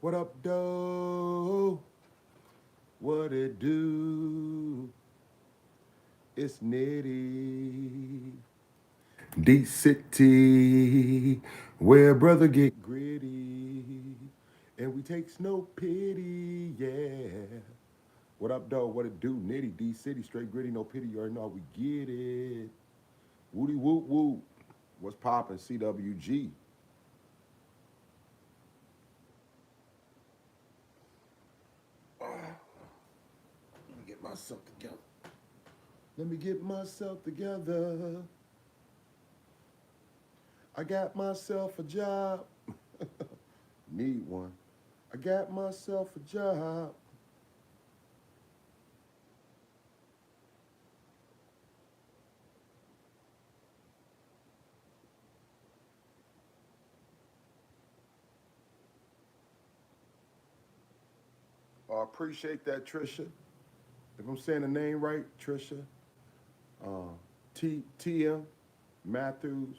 What up, though? What it do? It's Nitty. D City, where brother get gritty. And we takes no pity, yeah. What up, though? What it do? Nitty, D City, straight gritty, no pity. You already know how we get it. Woody whoop whoop. What's poppin', CWG? Let me get myself together. Let me get myself together. I got myself a job. Need one. I got myself a job. Appreciate that, Trisha. If I'm saying the name right, Trisha. Uh, TM Matthews.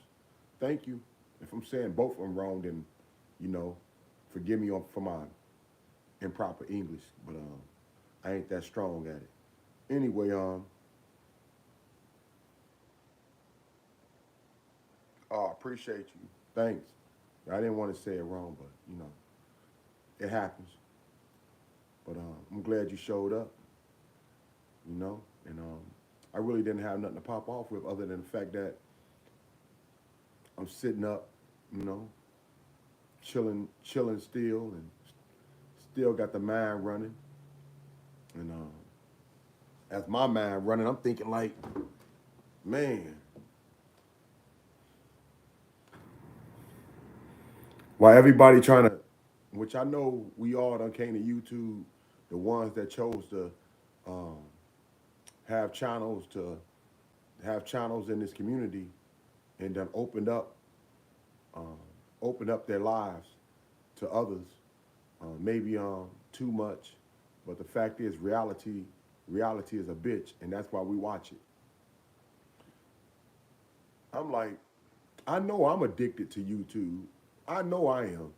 Thank you. If I'm saying both of them wrong, then you know, forgive me for my improper English. But I ain't that strong at it. Anyway, appreciate you. Thanks. I didn't want to say it wrong, but you know, it happens. But I'm glad you showed up. You know, and I really didn't have nothing to pop off with other than the fact that I'm sitting up, you know, chilling still, and still got the mind running. And as my mind running, I'm thinking like, man, why everybody trying to, which I know we all done came to YouTube, the ones that chose to um, have channels to have channels in this community, and then um, opened up their lives to others. Maybe too much, but the fact is, reality is a bitch, and that's why we watch it. I'm like, I know I'm addicted to YouTube. I know I am.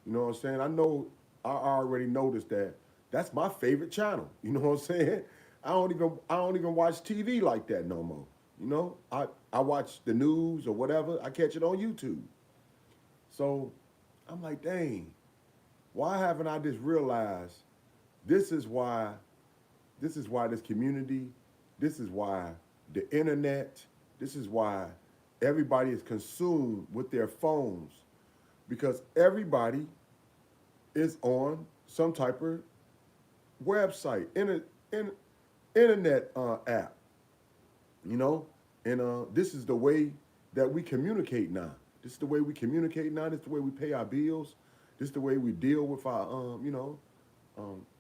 You know what I'm saying? I know I already noticed that that's my favorite channel. You know what I'm saying? I don't even watch TV like that no more. You know, I watch the news or whatever. I catch it on YouTube. So I'm like, dang, why haven't I just realized this is why this community, this is why the internet, this is why everybody is consumed with their phones, because everybody is on some type of website, in, internet app, you know, and this is the way that we communicate now. This is the way we communicate now. This is the way we pay our bills. This is the way we deal with our,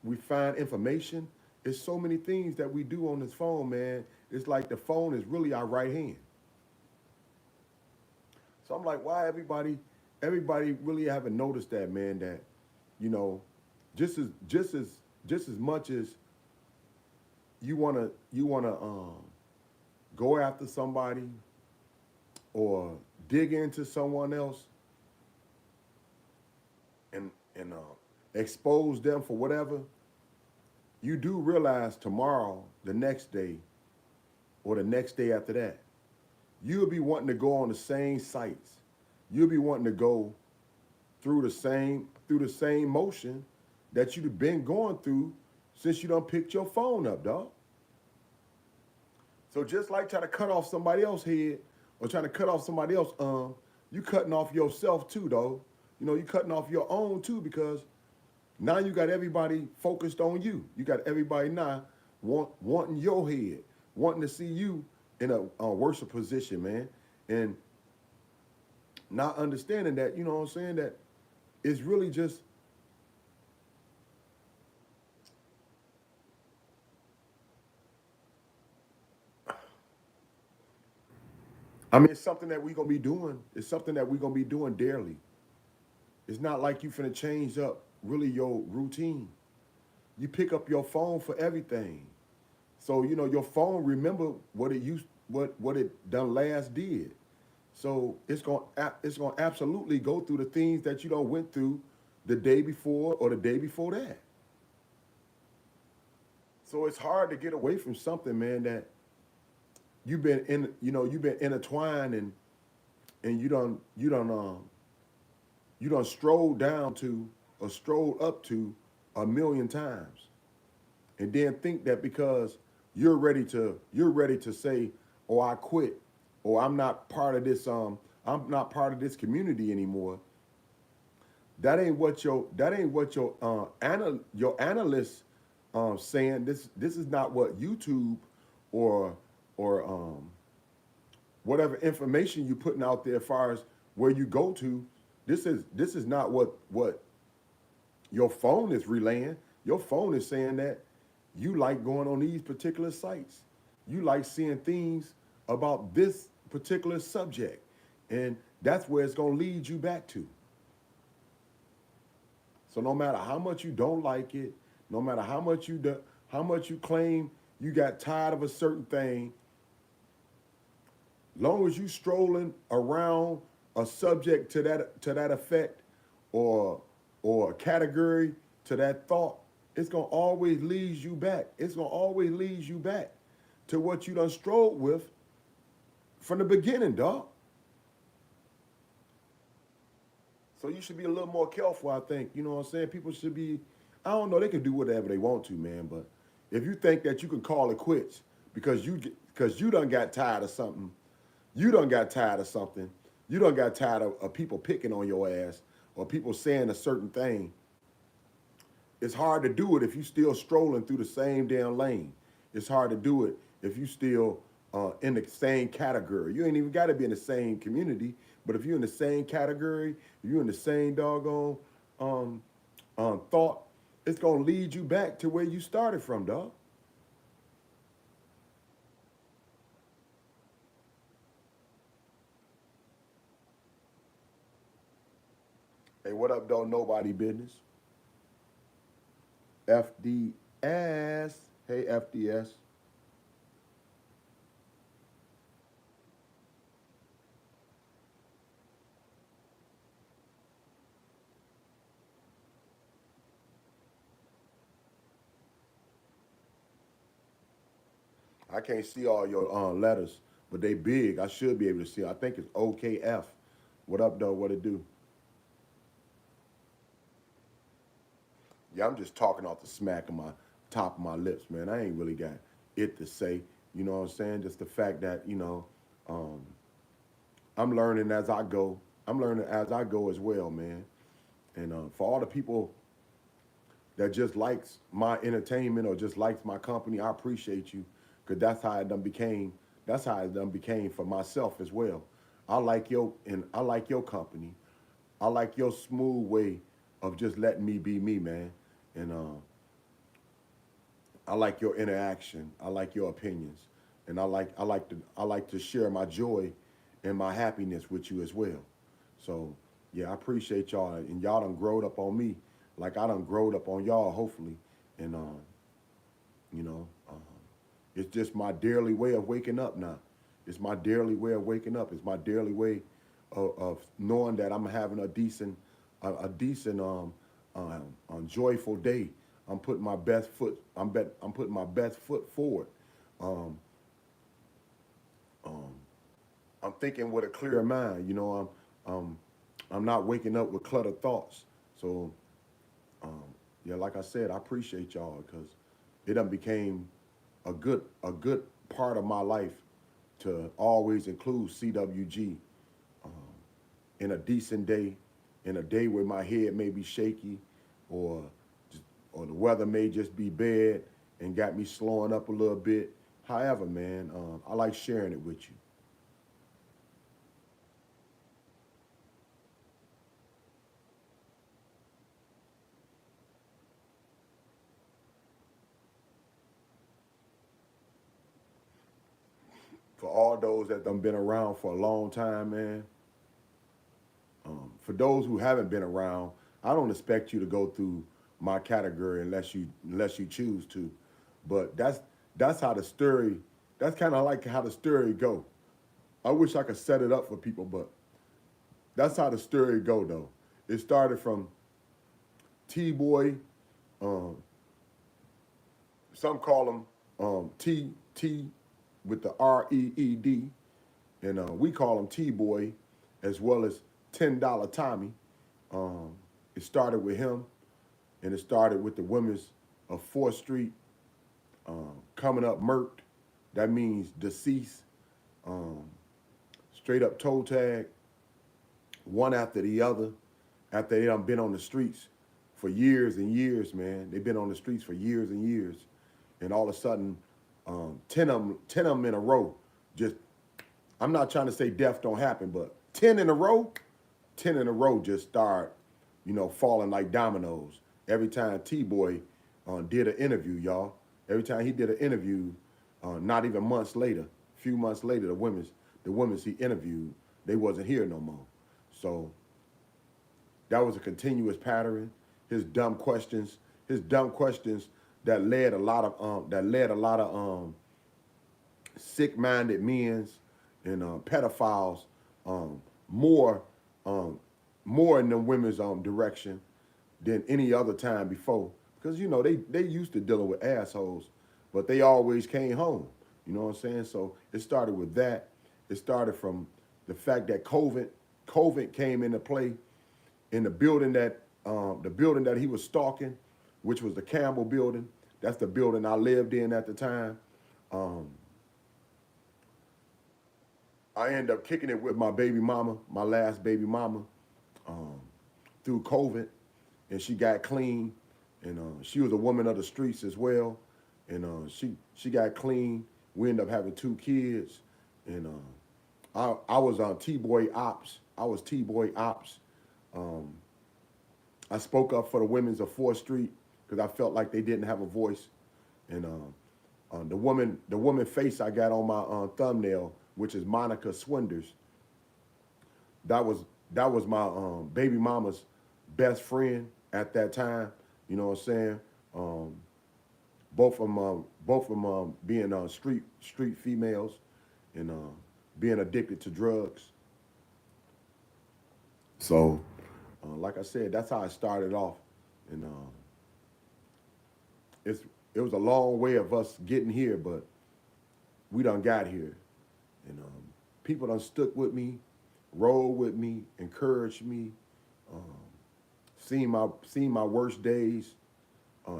we find information. There's so many things that we do on this phone, man. It's like the phone is really our right hand. So I'm like, why everybody really haven't noticed that, man, that, you know, just as much as you wanna go after somebody or dig into someone else and expose them for whatever, you do realize tomorrow, the next day, or the next day after that, you'll be wanting to go on the same sites. You'll be wanting to go through the same motion that you've been going through since you done picked your phone up, dog. So just like trying to cut off somebody else's head or trying to cut off somebody else, you cutting off yourself too, though. You know, you cutting off your own too, because now you got everybody focused on you. You got everybody now wanting your head, wanting to see you in a worse position, man. And not understanding that, you know what I'm saying, that it's really just, I mean, it's something that we're gonna be doing. It's something that we're gonna be doing daily. It's not like you finna change up really your routine. You pick up your phone for everything. So, you know, your phone remember what it used what it done last did. So it's gonna absolutely go through the things that you don't went through the day before or the day before that. So it's hard to get away from something, man, that you've been intertwined and you done strolled down to or strolled up to a million times. And then think that because you're ready to say, oh, I quit, or I'm not part of this community anymore. That ain't what your analysts saying. This is not what YouTube or or whatever information you're putting out there as far as where you go to. This is not what your phone is relaying. Your phone is saying that you like going on these particular sites. You like seeing things about this particular subject. And that's where it's going to lead you back to. So no matter how much you don't like it, no matter how much you claim you got tired of a certain thing, long as you strolling around a subject to that effect or or a category to that thought, it's gonna always lead you back. It's gonna always lead you back to what you done strode with from the beginning, dog. So you should be a little more careful, I think. You know what I'm saying? People should be, I don't know, they can do whatever they want to, man. But if you think that you can call it quits because you done got tired of something, you done got tired of something, you done got tired of people picking on your ass or people saying a certain thing, it's hard to do it if you still strolling through the same damn lane. It's hard to do it if you still in the same category. You ain't even got to be in the same community, but if you're in the same category, if you're in the same doggone um, thought, it's gonna lead you back to where you started from, dog. Hey, what up, dog? Nobody business. FDS. Hey, FDS. I can't see all your letters, but they big. I should be able to see. I think it's OKF. What up, though? What it do? Yeah, I'm just talking off the smack of my top of my lips, man. I ain't really got it to say. You know what I'm saying? Just the fact that um, I'm learning as I go. I'm learning as I go as well, man. And for all the people that just likes my entertainment or just likes my company, I appreciate you, because that's how it done became. That's how it done became for myself as well. I like your company. I like your smooth way of just letting me be me, man. And I like your interaction. I like your opinions, and I like to share my joy and my happiness with you as well. So yeah, I appreciate y'all, and y'all done growed up on me, like I done growed up on y'all, hopefully, and you know, it's just my daily way of waking up now. It's my daily way of waking up. It's my daily way of knowing that I'm having a decent, joyful day. I'm putting my best foot. I'm putting my best foot forward. Um, um, I'm thinking with a clear mind. I'm not waking up with cluttered thoughts. So um, yeah, like I said, I appreciate y'all because it done became a good part of my life to always include CWG um, in a decent day, in a day where my head may be shaky, or or the weather may just be bad and got me slowing up a little bit. However, man, I like sharing it with you. For all those that done been around for a long time, man. For those who haven't been around, I don't expect you to go through my category unless you choose to. But that's how the story. That's kind of like how the story go. I wish I could set it up for people, but that's how the story go though. It started from T-Boy, um, some call him T with the REED, and we call him T-Boy, as well as $10 Tommy. Um, it started with him, and it started with the women's of 4th Street coming up murked. That means deceased. Um, Straight up toe tag, one after the other, after they done been on the streets for years and years, man. They've been on the streets for years and years. And all of a sudden, 10 of them in a row, just, I'm not trying to say death don't happen, but 10 in a row just start, falling like dominoes. Every time T-Boy did an interview, y'all. Every time he did an interview, not even months later, a few months later, the women's he interviewed, they wasn't here no more. So that was a continuous pattern. His dumb questions that led a lot of sick-minded men's and pedophiles um, more more in the women's direction than any other time before. Because they used to dealing with assholes, but they always came home. You know what I'm saying? So it started with that. It started from the fact that COVID came into play in the building that he was stalking, which was the Campbell building. That's the building I lived in at the time. Um, I ended up kicking it with my baby mama, my last baby mama, um, through COVID, and she got clean, and she was a woman of the streets as well, and she got clean. We ended up having 2 kids, and I was on T-Boy Ops. I was T-Boy Ops. Um, I spoke up for the women's of 4th Street because I felt like they didn't have a voice, and the woman face I got on my thumbnail, which is Monica Swinders. That was my baby mama's best friend at that time. You know what I'm saying? Um, both of them being street females and being addicted to drugs. So, like I said, that's how I started off, and it's it was a long way of us getting here, but we done got here, and people done stuck with me, rolled with me, encouraged me, um, seen my worst days,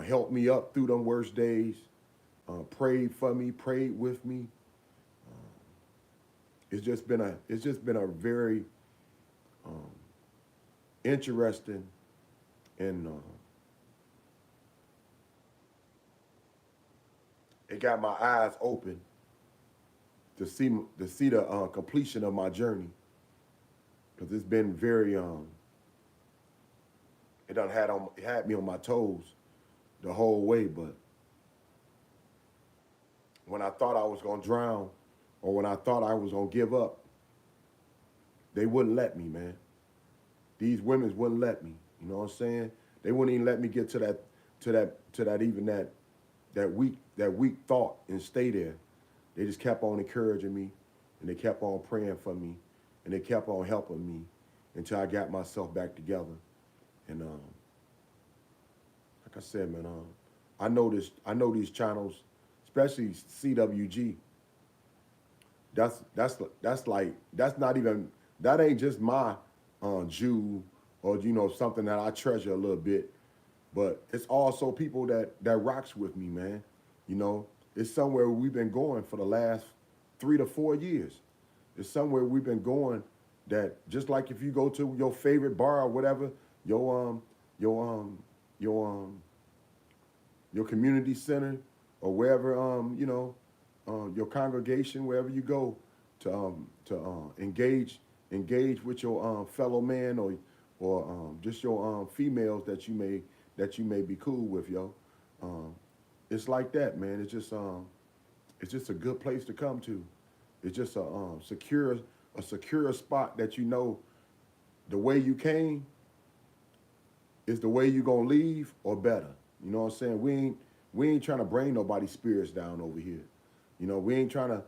helped me up through them worst days, prayed for me, prayed with me. It's just been a very um, interesting, and it got my eyes open to see the completion of my journey, because it's been very it had me on my toes the whole way. But when I thought I was gonna drown, or when I thought I was gonna give up, they wouldn't let me, man. These women wouldn't let me. You know what I'm saying? They wouldn't even let me get to that thought and stay there. They just kept on encouraging me, and they kept on praying for me, and they kept on helping me until I got myself back together. And like I said, man, I know these channels, especially CWG. That's not even, that ain't just my Jew, or something that I treasure a little bit, but it's also people that rocks with me, man. You know, it's somewhere we've been going for the last 3 to 4 years. It's somewhere we've been going that, just like if you go to your favorite bar or whatever, your your your your community center, or wherever your congregation, wherever you go to engage with your fellow man, or just your females that you may be cool with, yo. Um, it's like that, man. It's just a good place to come to. It's just a secure spot that the way you came is the way you gonna leave, or better. You know what I'm saying? We ain't trying to bring nobody's spirits down over here. We ain't trying to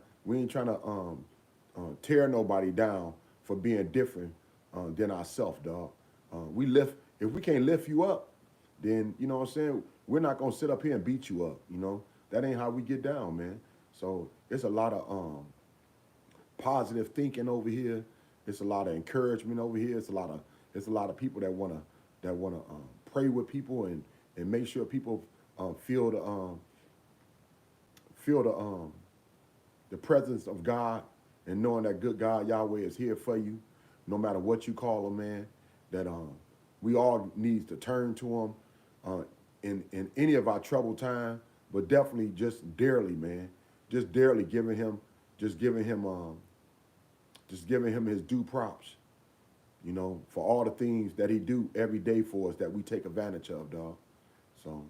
tear nobody down for being different than ourselves, dog. We lift If we can't lift you up, then you know what I'm saying, we're not gonna sit up here and beat you up. You know, that ain't how we get down, man. So it's a lot of positive thinking over here. It's a lot of encouragement over here. It's a lot of people that wanna pray with people and make sure people feel the presence of God, and knowing that good God Yahweh is here for you, no matter what you call him, man. That we all needs to turn to him in any of our troubled time, but definitely just dearly, man, just dearly just giving him just giving him his due props, you know, for all the things that he do every day for us that we take advantage of, dog. So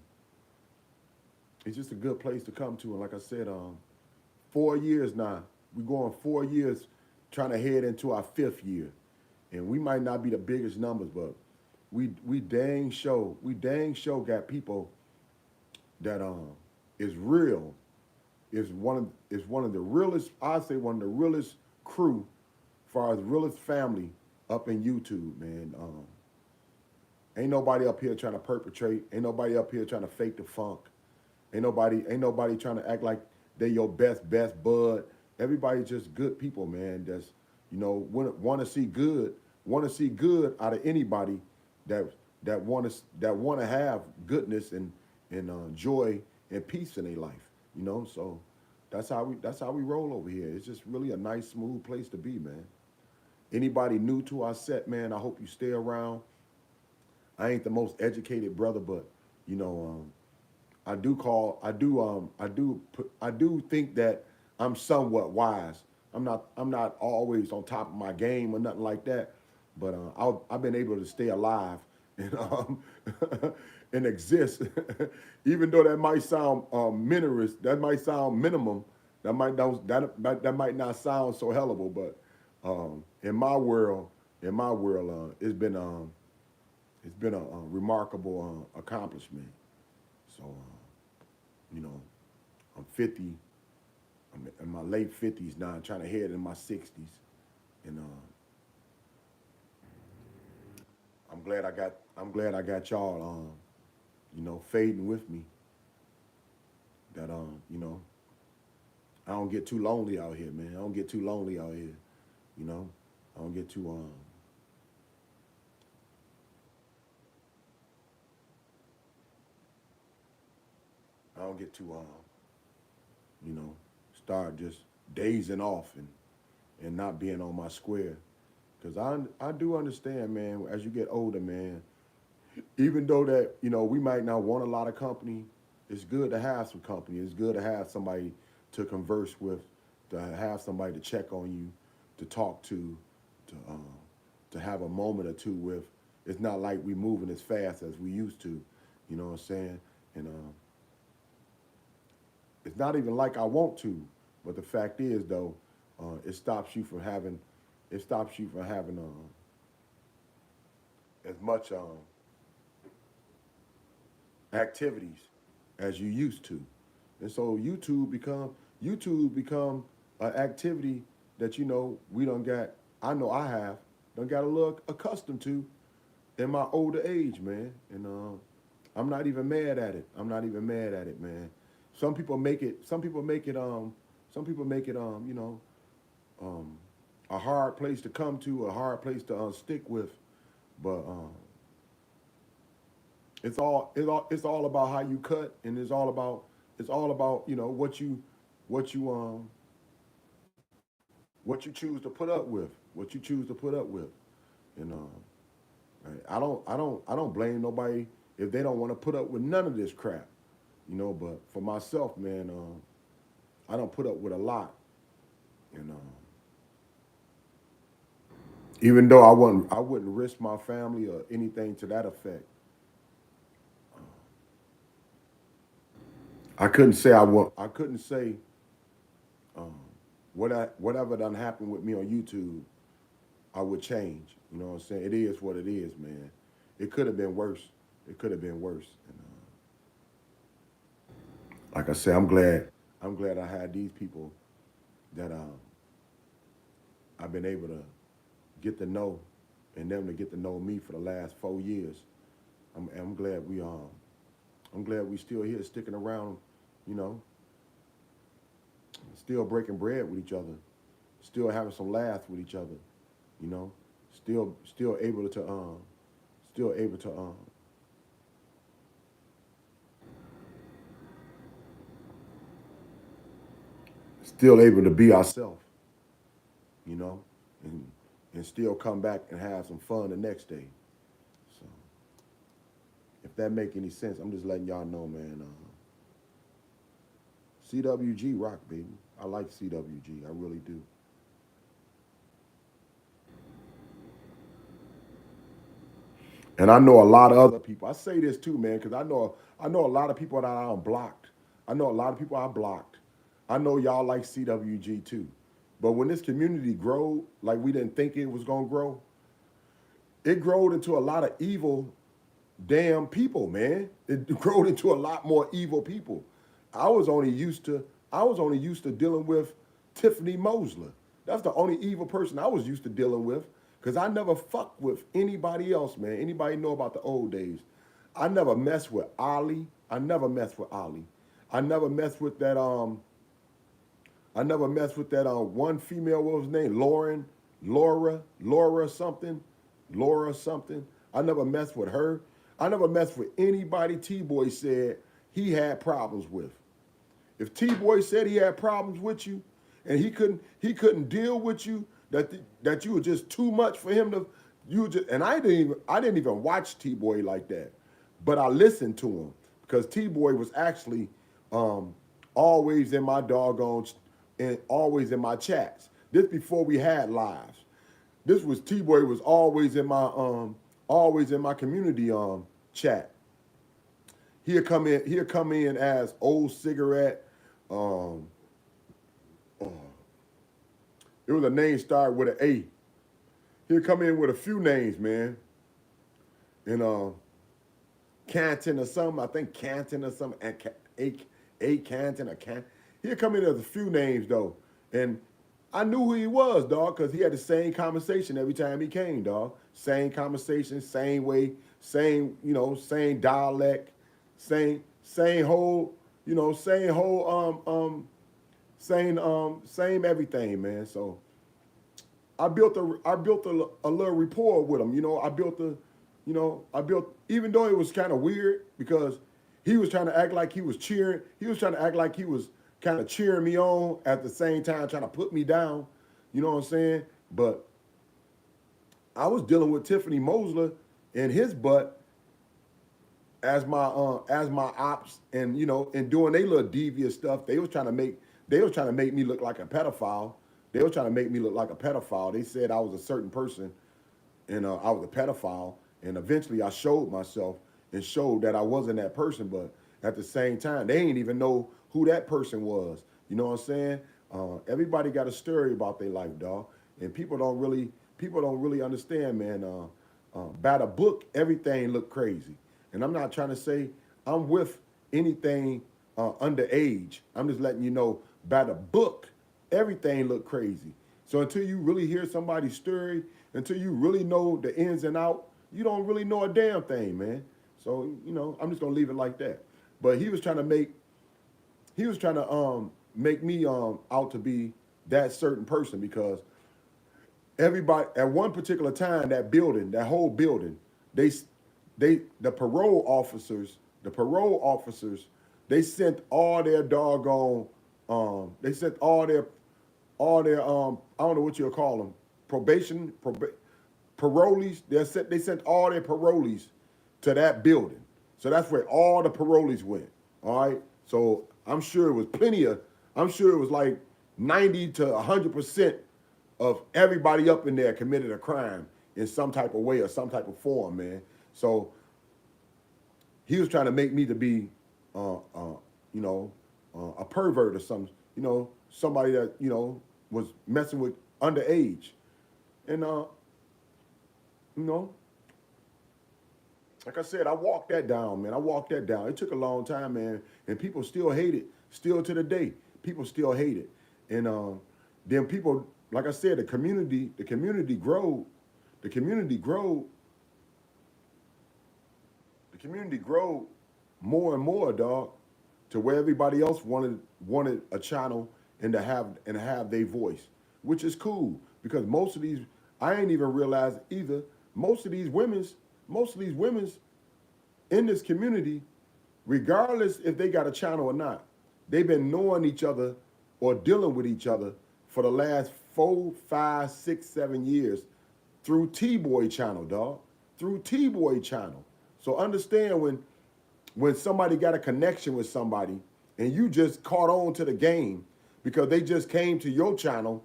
it's just a good place to come to, and like I said, 4 years now. We're going 4 years, trying to head into our fifth year, and we might not be the biggest numbers, but we dang show got people that is real. Is one of the realest. I say one of the realest crew, as far as realest family up in YouTube, man. Ain't nobody up here trying to perpetrate. Ain't nobody up here trying to fake the funk. Ain't nobody trying to act like they your best bud. Everybody just good people, man. That's, you know, want to see good, out of anybody that want to have goodness and joy and peace in their life. You know, so that's how we roll over here. It's just really a nice, smooth place to be, man. Anybody new to our set, man, I hope you stay around. I ain't the most educated brother, but you know, I do think that I'm somewhat wise. I'm not always on top of my game or nothing like that, but I've been able to stay alive and and exist. Even though that might sound that might sound minimum, that might not sound so hellable, but in my world, it's been a remarkable accomplishment. So, you know, I'm 50. I'm in my late 50s now, trying to head in my 60s, and I'm glad I got y'all, you know, fading with me. That you know, I don't get too lonely out here, man. I don't get too lonely out here, you know. I don't get too I don't get too you know, start just dazing off and not being on my square. Cause I do understand, man. As you get older, man, even though that, you know, we might not want a lot of company, it's good to have some company. It's good to have somebody to converse with, to have somebody to check on you, to talk to have a moment or two with. It's not like we moving as fast as we used to, you know what I'm saying? And it's not even like I want to, but the fact is though, it stops you from having, as much activities as you used to. And so YouTube become an activity that, you know, we don't get, I know I have, don't got a little accustomed to in my older age, man. And I'm not even mad at it. I'm not even mad at it, man. Some people make it you know, um a hard place to come to, a hard place to stick with. But it's all about how you cut, and it's all about, you know, what you what you choose to put up with, what you choose to put up with. And I don't blame nobody if they don't want to put up with none of this crap, you know. But for myself, man, I don't put up with a lot, and even though I wouldn't risk my family or anything to that effect. I couldn't say um, whatever done happened with me on YouTube, I would change. You know what I'm saying? It is what it is, man. It could have been worse. It could have been worse. And like I said, I'm glad I had these people that I've been able to get to know, and them to get to know me for the last 4 years. I'm glad I'm glad we still here sticking around, you know, still breaking bread with each other, still having some laughs with each other, you know, still able to still able to still able to be ourselves, you know, and and still come back and have some fun the next day. So if that make any sense, I'm just letting y'all know, man. CWG rock, baby. I like CWG. I really do. And I know a lot of other people. I say this too, man, because I know a lot of people that I'm blocked. I know a lot of people I blocked. I know y'all like CWG too. But when this community grow like we didn't think it was gonna grow, it growed into a lot of evil damn people, man. It growed into a lot more evil people. I was only used to I was only used to dealing with Tiffany Mosler. That's the only evil person I was used to dealing with. Cause I never fucked with anybody else, man. Anybody know about the old days? I never messed with Ali. I never messed with Ali. I never messed with that I never messed with that one female, what was her name? Laura something. Laura something. I never messed with her. I never messed with anybody T-Boy said he had problems with. If T-Boy said he had problems with you and he couldn't deal with you, that you were just too much for him to you just and I didn't even watch T-Boy like that. But I listened to him because T-Boy was actually um, always in my doggone and always in my chats. This before we had lives. This was T-Boy was always in my community chat. He'll come in as old cigarette. Um, uh, it was a name started with an A. He'll come in with a few names, man. And Canton or something. I think Canton or something. A Canton or Canton. He'll come in as a few names though. And I knew who he was, dog, because he had the same conversation every time he came, dog. Same conversation, same way, same dialect, same whole, same everything, man. So I built a little rapport with him. I built even though it was kind of weird because he was trying to act like he was cheering. He was trying to act like he was kind of cheering me on at the same time trying to put me down. You know what I'm saying? But I was dealing with Tiffany Mosler and his butt as my ops and and doing their little devious stuff. They was trying to make me look like a pedophile. They was trying to make me look like a pedophile. They said I was a certain person and I was a pedophile. And eventually I showed myself and showed that I wasn't that person. But at the same time, they didn't even know who that person was. You know what I'm saying? Everybody got a story about their life, dog. And people don't really understand, man. By the book, everything look crazy. And I'm not trying to say I'm with anything underage. I'm just letting you know by the book, everything look crazy. So until you really hear somebody's story, until you really know the ins and out, you don't really know a damn thing, man. So I'm just gonna leave it like that. But he was trying to make me out to be that certain person because everybody at one particular time that whole building, they the parole officers, they sent all their doggone they sent all their I don't know what you'll call them parolees. They sent all their parolees to that building. So that's where all the parolees went. All right. So I'm sure it was like 90 to 100% of everybody up in there committed a crime in some type of way or some type of form, man. So he was trying to make me to be, a pervert or something, somebody that, was messing with underage. And, you know, like I said, I walked that down, man. I walked that down. It took a long time, man. And people still hate it. Still to the day, people still hate it. And then people, like I said, the community grow community grow more and more, dog, to where everybody else wanted a channel and have their voice, which is cool because most of these I ain't even realized either. Most of these women's in this community, regardless if they got a channel or not, they've been knowing each other or dealing with each other for the last 4, 5, 6, 7 years through T-Boy channel, dog. Through T-Boy channel. So understand when somebody got a connection with somebody and you just caught on to the game because they just came to your channel,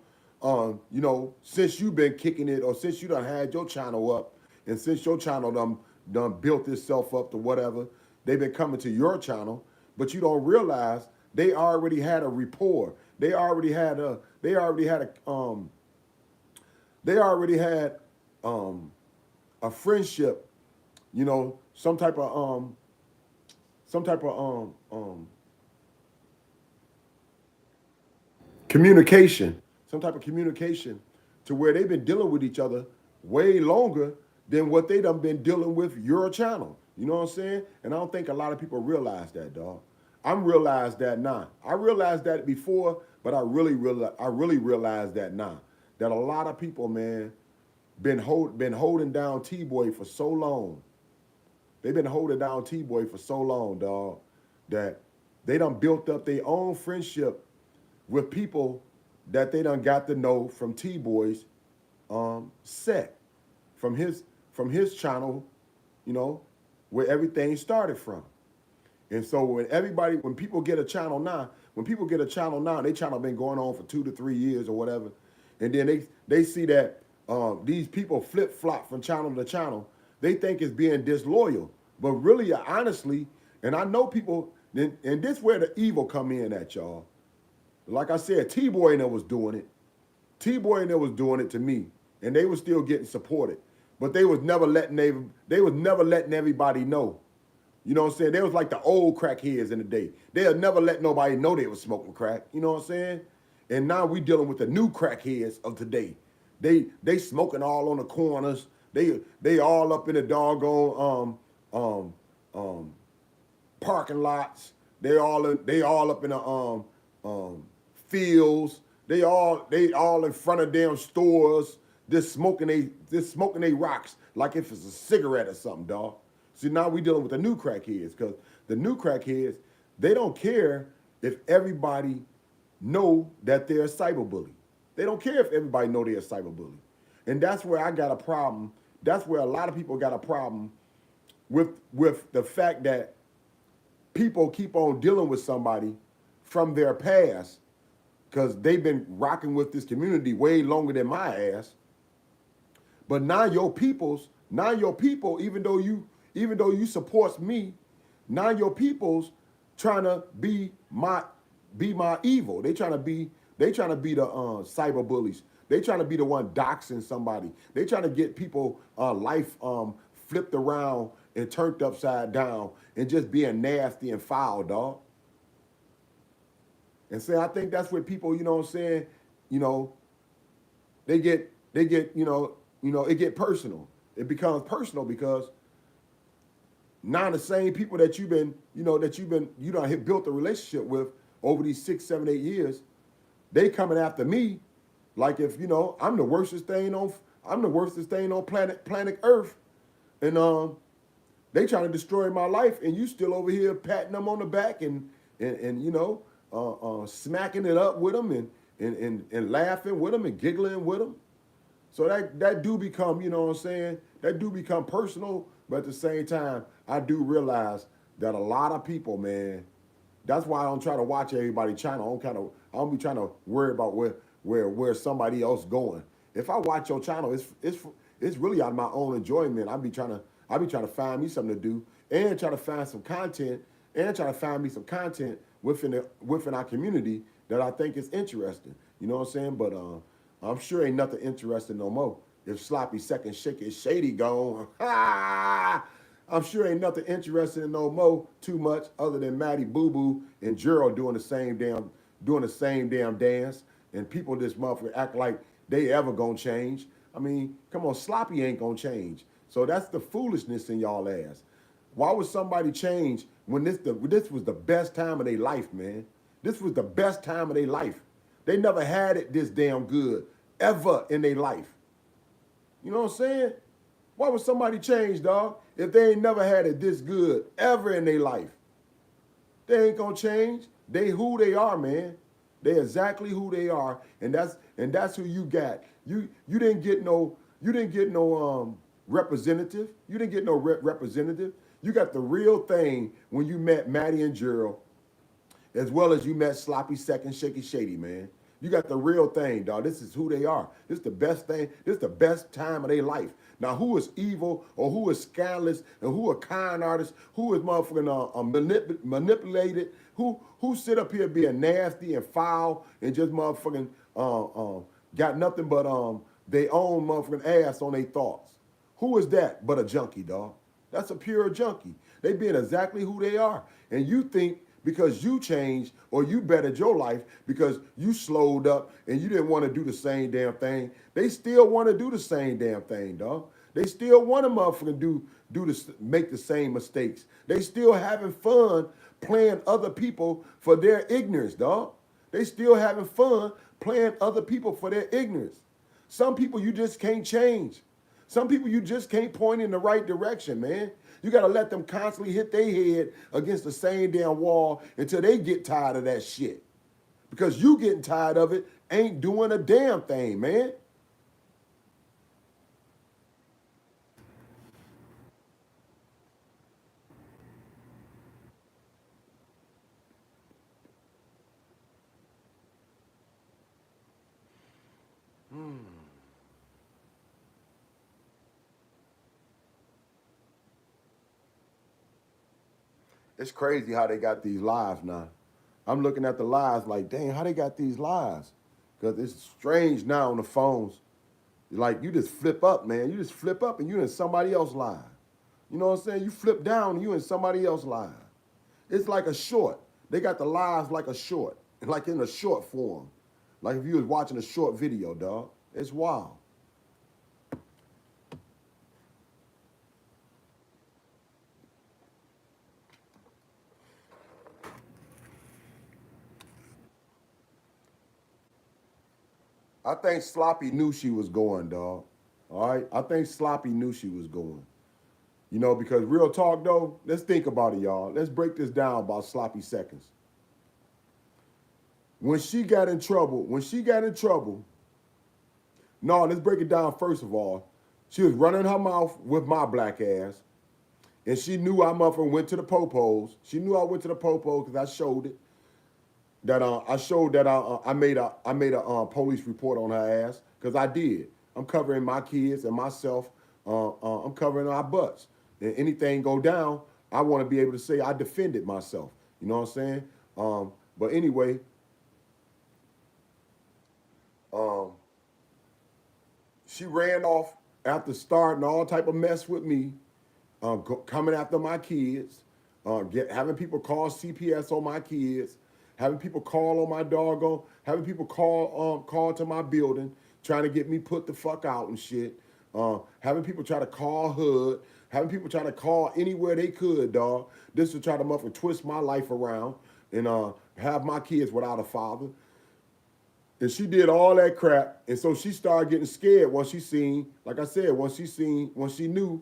since you've been kicking it or since you done had your channel up and since your channel done built itself up to whatever, they've been coming to your channel, but you don't realize they already had a rapport. They already had a friendship, some type of communication, some type of communication to where they've been dealing with each other way longer than what they done been dealing with your channel. You know what I'm saying? And I don't think a lot of people realize that, dog. I'm realized that now. I realized that before, but I really realized that now. That a lot of people, man, been holding down T-Boy for so long. They've been holding down T-Boy for so long, dog, that they done built up their own friendship with people that they done got to know from T-Boy's set, from his channel, where everything started from. And so when people get a channel now, their channel been going on for 2 to 3 years or whatever, and then they see that these people flip flop from channel to channel, they think it's being disloyal, but really, honestly, and I know people, and this where the evil come in at, y'all. Like I said, T-Boy and them was doing it. T-Boy and them was doing it to me, and they was still getting supported, but they was never letting everybody know. You know what I'm saying? They was like the old crackheads in the day. They'll never let nobody know they was smoking crack. You know what I'm saying? And now we dealing with the new crackheads of today. They smoking all on the corners. They all up in the doggone parking lots. They all up in the fields. They all in front of damn stores, just smoking they rocks like if it's a cigarette or something, dog. See, now we dealing with the new crackheads, because the new crackheads, they don't care if everybody know that they're a cyberbully. They don't care if everybody know they're a cyberbully. And that's where I got a problem. That's where a lot of people got a problem with the fact that people keep on dealing with somebody from their past because they've been rocking with this community way longer than my ass. But now your people, even though you supports me, now your people's trying to be my evil. They trying to be the cyberbullies. They trying to be the one doxing somebody. They trying to get people life flipped around and turned upside down and just being nasty and foul, dog. And so I think that's where people, you know what I'm saying, they get it get personal. It becomes personal because now the same people that you done built a relationship with over these 6, 7, 8 years, they coming after me like if I'm the worstest thing on planet Earth, and they trying to destroy my life, and you still over here patting them on the back and smacking it up with them and laughing with them and giggling with them. So that do become, that do become personal, but at the same time, I do realize that a lot of people, man, that's why I don't try to watch everybody's channel. I don't be trying to worry about where somebody else going. If I watch your channel, it's really out of my own enjoyment. I be trying to find me something to do and try to find some content and try to find me some content within our community that I think is interesting. You know what I'm saying? But I'm sure ain't nothing interesting no more. If Sloppy Second Shady gone, I'm sure ain't nothing interesting no more too much other than Maddie Boo Boo and Gerald doing the same damn dance, and people this motherfucker act like they ever gonna change. I mean, come on, Sloppy ain't gonna change. So that's the foolishness in y'all ass. Why would somebody change when this was the best time of their life, man? This was the best time of their life. They never had it this damn good ever in their life. You know what I'm saying? Why would somebody change, dog, if they ain't never had it this good ever in their life? They ain't gonna change. They who they are, man. They exactly who they are, and that's who you got. You didn't get no representative. You didn't get no representative. You got the real thing when you met Maddie and Gerald, as well as you met Sloppy Second, Shaky Shady, man. You got the real thing, dog. This is who they are. This is the best thing. This is the best time of their life. Now, who is evil or who is scandalous and who are con artists, who is motherfucking manipulated, who sit up here being nasty and foul and just motherfucking got nothing but their own motherfucking ass on their thoughts. Who is that but a junkie, dog? That's a pure junkie. They being exactly who they are. And you think because you changed or you bettered your life because you slowed up and you didn't want to do the same damn thing. They still want to do the same damn thing, dog. They still want to motherfucking make the same mistakes. They still having fun playing other people for their ignorance, dog. They still having fun playing other people for their ignorance. Some people you just can't change. Some people you just can't point in the right direction, man. You got to let them constantly hit their head against the same damn wall until they get tired of that shit. Because you getting tired of it ain't doing a damn thing, man. It's crazy how they got these lives now. I'm looking at the lives like, dang, how they got these lives? Because it's strange now on the phones. Like, you just flip up, man. You just flip up and you in somebody else's live. You know what I'm saying? You flip down and you in somebody else's live. It's like a short. They got the lives like a short, like in a short form. Like if you was watching a short video, dog. It's wild. I think Sloppy knew she was going, dog. All right? I think Sloppy knew she was going. You know, because real talk, though, let's think about it, y'all. Let's break this down about Sloppy Seconds. When she got in trouble, no, let's break it down first of all. She was running her mouth with my black ass, and she knew I motherfucking went to the popos. She knew I went to the popos because I showed it. That I showed that I made a police report on her ass because I did. I'm covering my kids and myself. I'm covering our butts. And anything go down, I want to be able to say I defended myself. You know what I'm saying? But anyway, um, she ran off after starting all type of mess with me, coming after my kids, having people call CPS on my kids, having people call on my doggone, having people call to my building, trying to get me put the fuck out and shit. Having people try to call HUD, having people try to call anywhere they could, dog. This to try to motherfucking twist my life around and have my kids without a father. And she did all that crap. And so she started getting scared once she seen, like I said, once she knew,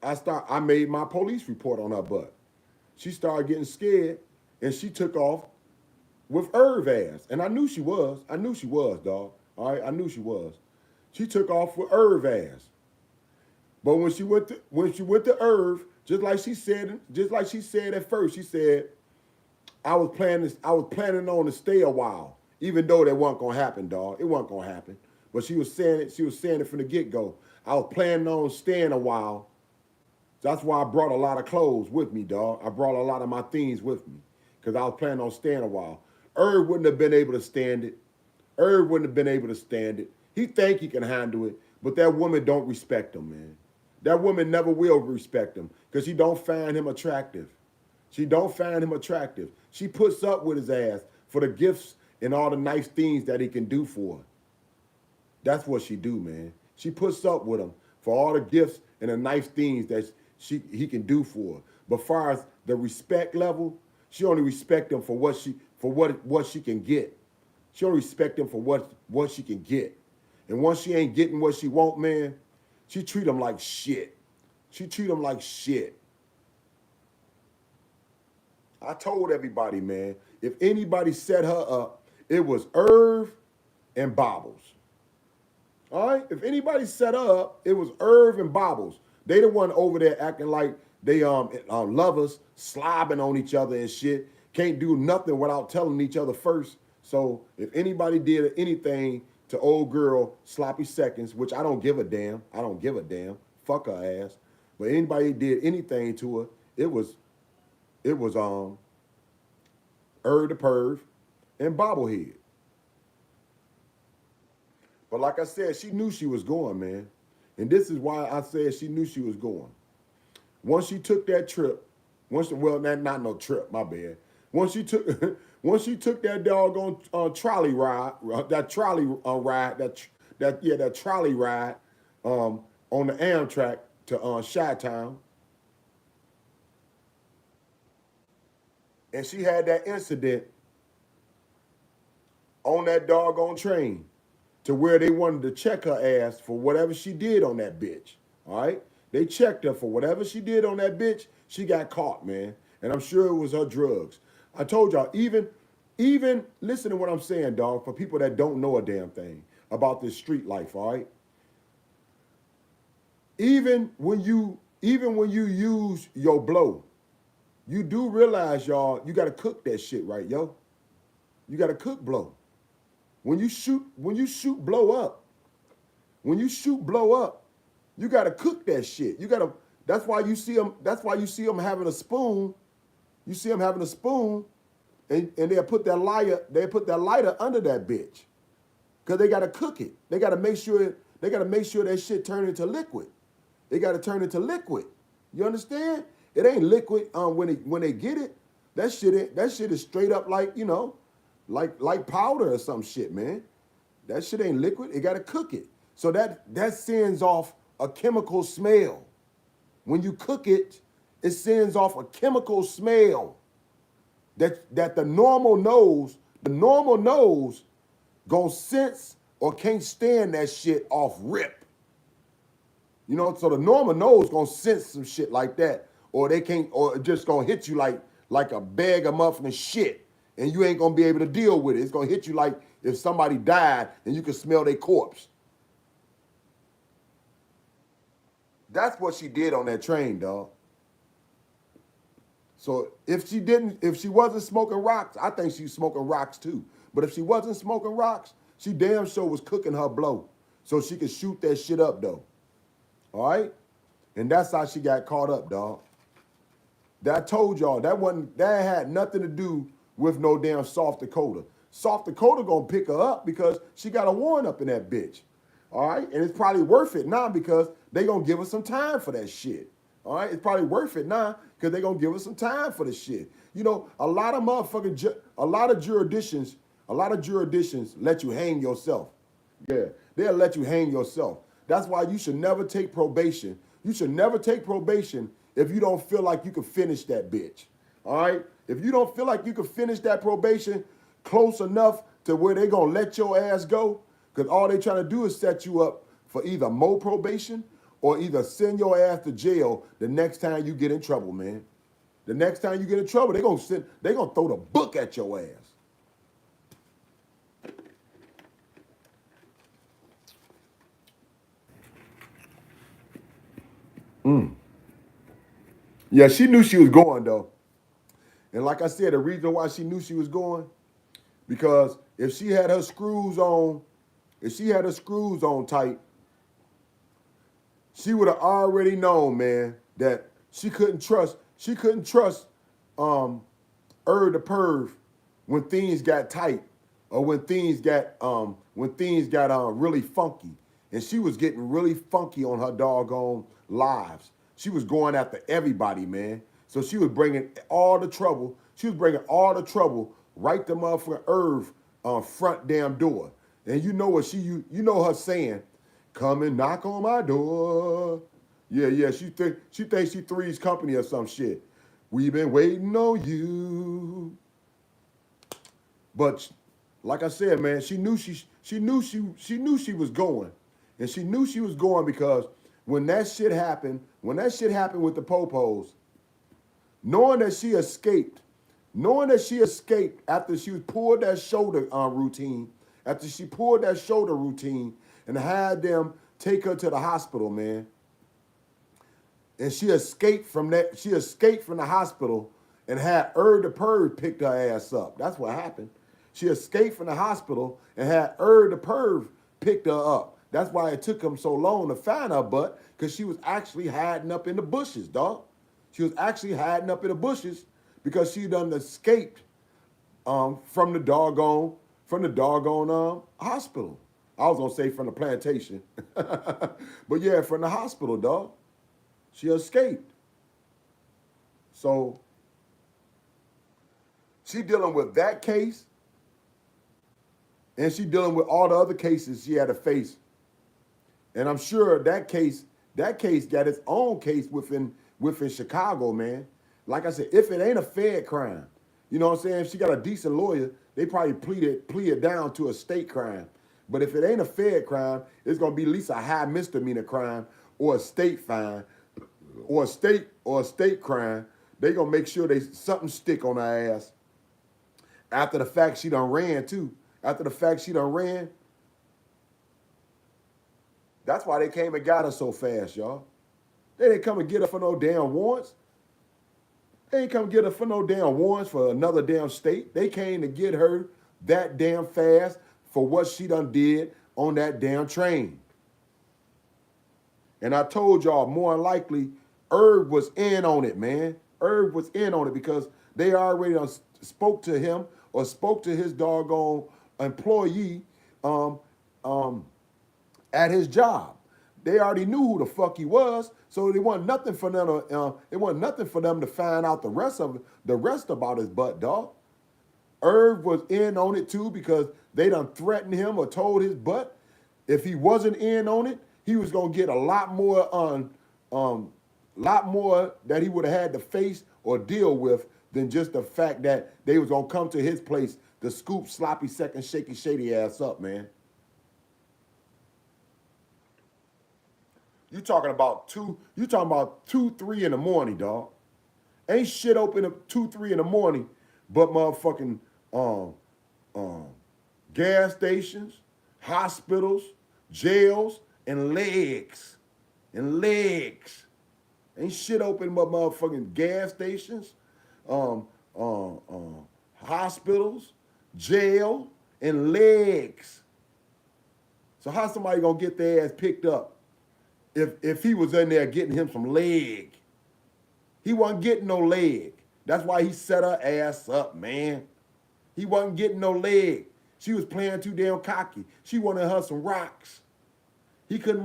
I made my police report on her butt. She started getting scared and she took off with Irv ass. And I knew she was. I knew she was, dog. All right, I knew she was. She took off with Irv ass. But when she went to Irv, just like she said at first, she said, I was planning on to stay a while, even though that wasn't gonna happen, dog. It wasn't gonna happen. But she was saying it from the get-go. I was planning on staying a while. That's why I brought a lot of clothes with me, dog. I brought a lot of my things with me. Because I was planning on staying a while. Irv wouldn't have been able to stand it. Irv wouldn't have been able to stand it. He think he can handle it, but that woman don't respect him, man. That woman never will respect him because she don't find him attractive. She don't find him attractive. She puts up with his ass for the gifts and all the nice things that he can do for her. That's what she do, man. She puts up with him for all the gifts and the nice things that he can do for her. But far as the respect level, she only respect them for what she can get. She only respect them for what she can get. And once she ain't getting what she want, man, she treat them like shit. She treat them like shit. I told everybody, man, if anybody set her up, it was Irv and Bobbles. All right? If anybody set her up, it was Irv and Bobbles. They the one over there acting like they lovers, slobbing on each other and shit. Can't do nothing without telling each other first. So if anybody did anything to old girl Sloppy Seconds, which I don't give a damn. I don't give a damn. Fuck her ass. But anybody did anything to her, it was the Perv and Bobblehead. But like I said, she knew she was going, man. And this is why I said she knew she was going. Once she took that trip, not no trip, my bad. Once she took once she took that doggone trolley ride, that trolley ride, that trolley ride on the Amtrak to Chi-Town, and she had that incident on that doggone train to where they wanted to check her ass for whatever she did on that bitch. All right? They checked her for whatever she did on that bitch. She got caught, man. And I'm sure it was her drugs. I told y'all, even listen to what I'm saying, dog, for people that don't know a damn thing about this street life, all right? Even when you use your blow, you do realize, y'all, you gotta cook that shit right, yo. You gotta cook blow. When you shoot blow up, you gotta cook that shit. That's why you see them having a spoon. You see them having a spoon, and they'll put that lighter under that bitch. Cause they gotta cook it. They gotta make sure that shit turn into liquid. They gotta turn into liquid. You understand? It ain't liquid when they get it. That shit is straight up like, like powder or some shit, man. That shit ain't liquid. It gotta cook it. So that sends off a chemical smell. When you cook it, it sends off a chemical smell that the normal nose gonna sense or can't stand that shit off rip. So the normal nose gonna sense some shit like that, or they can't, or it just gonna hit you like a bag of muffin shit, and you ain't gonna be able to deal with it. It's gonna hit you like if somebody died and you can smell their corpse. That's what she did on that train, dog. So if she wasn't smoking rocks, I think she's smoking rocks too. But if she wasn't smoking rocks, she damn sure was cooking her blow so she could shoot that shit up though. All right? And that's how she got caught up, dog. That I told y'all, that had nothing to do with no damn South Dakota. South Dakota gonna pick her up because she got a warrant up in that bitch. All right? And it's probably worth it now because they gonna give us some time for that shit. All right? It's probably worth it now because they gonna give us some time for the shit. A lot of jurisdictions let you hang yourself. Yeah, they'll let you hang yourself. That's why you should never take probation. You should never take probation if you don't feel like you can finish that bitch. All right? If you don't feel like you can finish that probation close enough to where they gonna let your ass go, because all they trying to do is set you up for either more probation or either send your ass to jail the next time you get in trouble, man. The next time you get in trouble, they gonna throw the book at your ass. Yeah, she knew she was going though. And like I said, the reason why she knew she was going, because if she had her screws on tight, she would have already known, man, that she couldn't trust the Perv when things got tight or when things got really funky. And she was getting really funky on her doggone lives. She was going after everybody, man. So she was bringing all the trouble. She was bringing all the trouble right to motherfucking Irv front damn door. And you know what you know her saying, "Come and knock on my door." Yeah. She thinks she Three's Company or some shit. We've been waiting on you. But like I said, man, she knew she was going. And she knew she was going because when that shit happened with the Popos, knowing that she escaped, knowing that she escaped after she was pulled that shoulder routine, after she pulled that shoulder routine and had them take her to the hospital, man. And she escaped from that. She escaped from the hospital and had the Perv picked her ass up. That's what happened. She escaped from the hospital and had the Perv picked her up. That's why it took him so long to find her butt, because she was actually hiding up in the bushes, dog. She was actually hiding up in the bushes because she done escaped from the doggone hospital. I was gonna say from the plantation, but yeah, from the hospital, dog. She escaped. So she dealing with that case, and she dealing with all the other cases she had to face. And I'm sure that case got its own case within Chicago, man. Like I said, if it ain't a Fed crime, you know what I'm saying? If she got a decent lawyer, they probably plead it down to a state crime. But if it ain't a Fed crime, it's gonna be at least a high misdemeanor crime or a state fine or a state crime. They gonna make sure they something stick on her ass. After the fact she done ran too. After the fact she done ran, that's why they came and got her so fast, y'all. They didn't come and get her for no damn warrants. They ain't come get her for no damn warrants for another damn state. They came to get her that damn fast for what she done did on that damn train. And I told y'all, more than likely, Herb was in on it, man. Herb was in on it because they already spoke to him or spoke to his doggone employee at his job. They already knew who the fuck he was, so it wasn't nothing for them to find out the rest about his butt, dog. Herb was in on it too because they done threatened him or told his butt if he wasn't in on it, he was gonna get a lot more that he would have had to face or deal with than just the fact that they was gonna come to his place to scoop sloppy second shaky shady ass up, man. You talking about 2, 3 in the morning, dog. Ain't shit open at 2, 3 in the morning, but motherfucking gas stations, hospitals, jails, and legs. And legs. Ain't shit open but motherfucking gas stations, hospitals, jail, and legs. So how somebody gonna get their ass picked up if he was in there getting him some leg? He wasn't getting no leg. That's why he set her ass up, man. He wasn't getting no leg. She was playing too damn cocky. She wanted her some rocks. He couldn't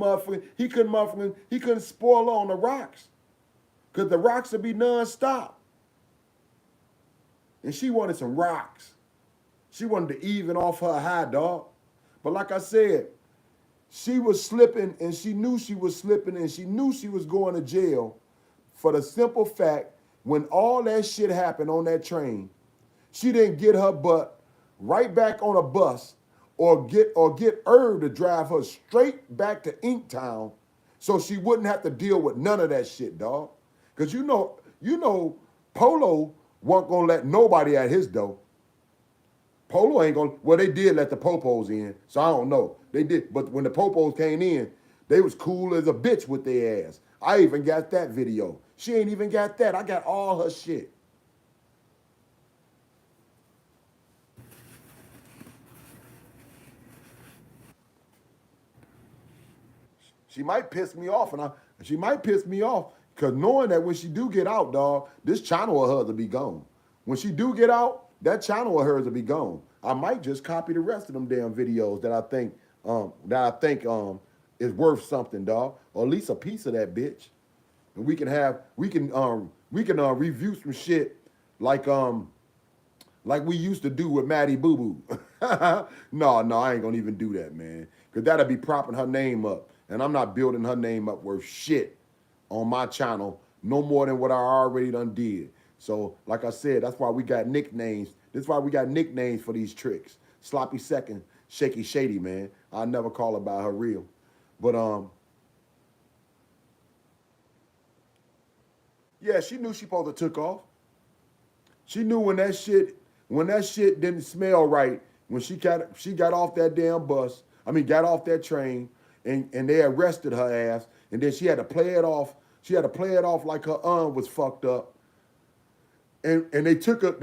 spoil her on the rocks. Because the rocks would be non-stop. And she wanted some rocks. She wanted to even off her high, dog. But like I said, she was slipping and she knew she was slipping and she knew she was going to jail for the simple fact when all that shit happened on that train, she didn't get her butt right back on a bus or get Herb to drive her straight back to Inktown so she wouldn't have to deal with none of that shit, dog. Because you know, Polo wasn't gonna let nobody at his door. Polo ain't gonna, well, they did let the Popos in, so I don't know. They did, but when the Popos came in, they was cool as a bitch with their ass. I even got that video. She ain't even got that. I got all her shit. She might piss me off, she might piss me off, because knowing that when she do get out, dog, this channel of hers will be gone. When she do get out, that channel of hers will be gone. I might just copy the rest of them damn videos that I think is worth something, dog, or at least a piece of that bitch. And we can review some shit like we used to do with Maddie Boo Boo. No, I ain't gonna even do that, man. Cause that'll be propping her name up. And I'm not building her name up worth shit on my channel, no more than what I already done did. So, like I said, that's why we got nicknames. That's why we got nicknames for these tricks. Sloppy second, shaky shady, man. I never call her by her real. But yeah, she knew she supposed to took off. She knew when that shit didn't smell right, when she got off that damn bus, I mean got off that train, and they arrested her ass, and then she had to play it off. She had to play it off like her arm was fucked up. And they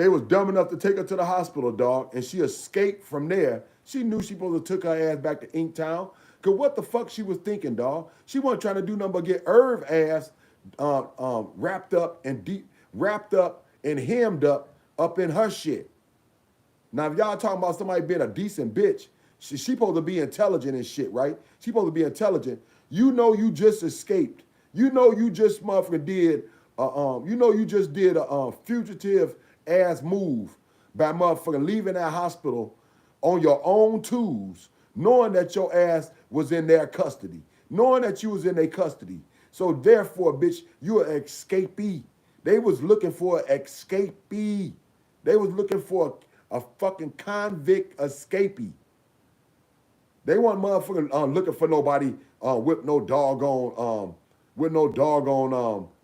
was dumb enough to take her to the hospital, dog, and she escaped from there. She knew she supposed to took her ass back to Inktown. Cause what the fuck she was thinking, dog? She wasn't trying to do nothing but get Irv ass wrapped up and hemmed up in her shit. Now, if y'all talking about somebody being a decent bitch, she supposed to be intelligent and shit, right? She supposed to be intelligent. You know you just escaped. You know you just motherfucker did you just did a fugitive ass move by motherfucker leaving that hospital on your own tools, knowing that your ass was in their custody, knowing that you was in their custody. So therefore, bitch, you an escapee. They was looking for an escapee. They was looking for a fucking convict escapee. They weren't motherfucking looking for nobody with no doggone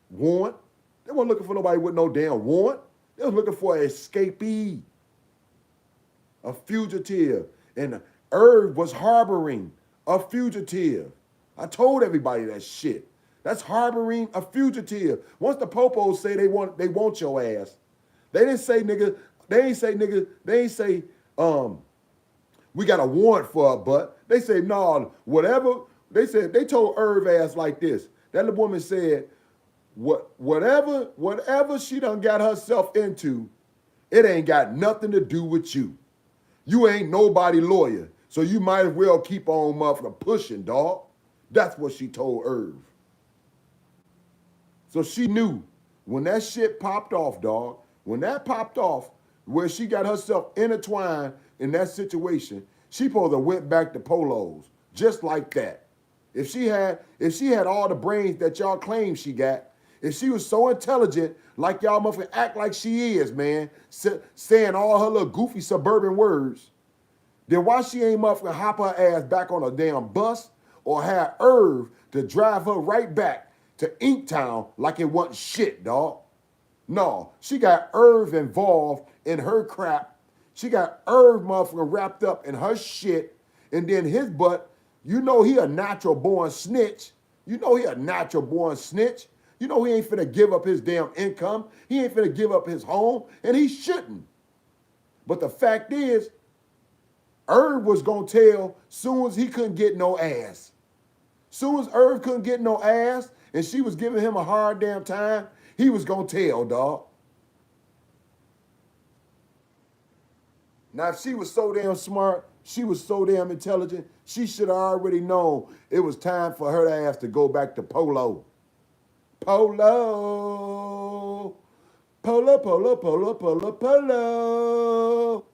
warrant. They weren't looking for nobody with no damn warrant. They was looking for an escapee, a fugitive. And Irv was harboring a fugitive. I told everybody that shit. That's harboring a fugitive. Once the popos say they want your ass, they didn't say nigga, they ain't say we got a warrant for her butt. They say, no, whatever. They told Irv ass like this. That little woman said, whatever she done got herself into, it ain't got nothing to do with you. You ain't nobody lawyer, so you might as well keep on motherfucking pushing, dog. That's what she told Irv. So she knew when that shit popped off, dog, when that popped off, where she got herself intertwined in that situation, she supposed to went back to Polos just like that. If she had all the brains that y'all claim she got, if she was so intelligent, like y'all motherfucking act like she is, man, saying all her little goofy suburban words, then why she ain't motherfucking hop her ass back on a damn bus or have Irv to drive her right back to Inktown like it wasn't shit, dog? No, she got Irv involved in her crap. She got Irv motherfucking wrapped up in her shit, and then his butt, you know he a natural born snitch. You know he a natural born snitch. You know he ain't finna give up his damn income. He ain't finna give up his home, and he shouldn't. But the fact is, Irv was gonna tell soon as he couldn't get no ass. Soon as Irv couldn't get no ass, and she was giving him a hard damn time, he was gonna tell, dog. Now, if she was so damn smart, she was so damn intelligent, she should have already known it was time for her ass to go back to Polo. Polo. Polo, polo, polo, polo, polo.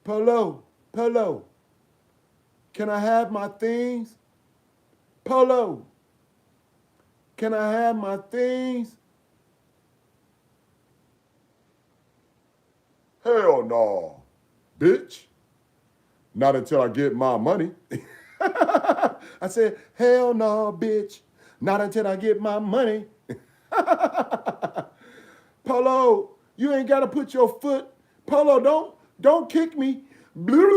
Polo, polo. Can I have my things? Polo. Can I have my things? Hell no, bitch. Not until I get my money. I said, hell no, bitch. Not until I get my money. Polo, you ain't gotta put your foot. Polo, don't kick me. Boop,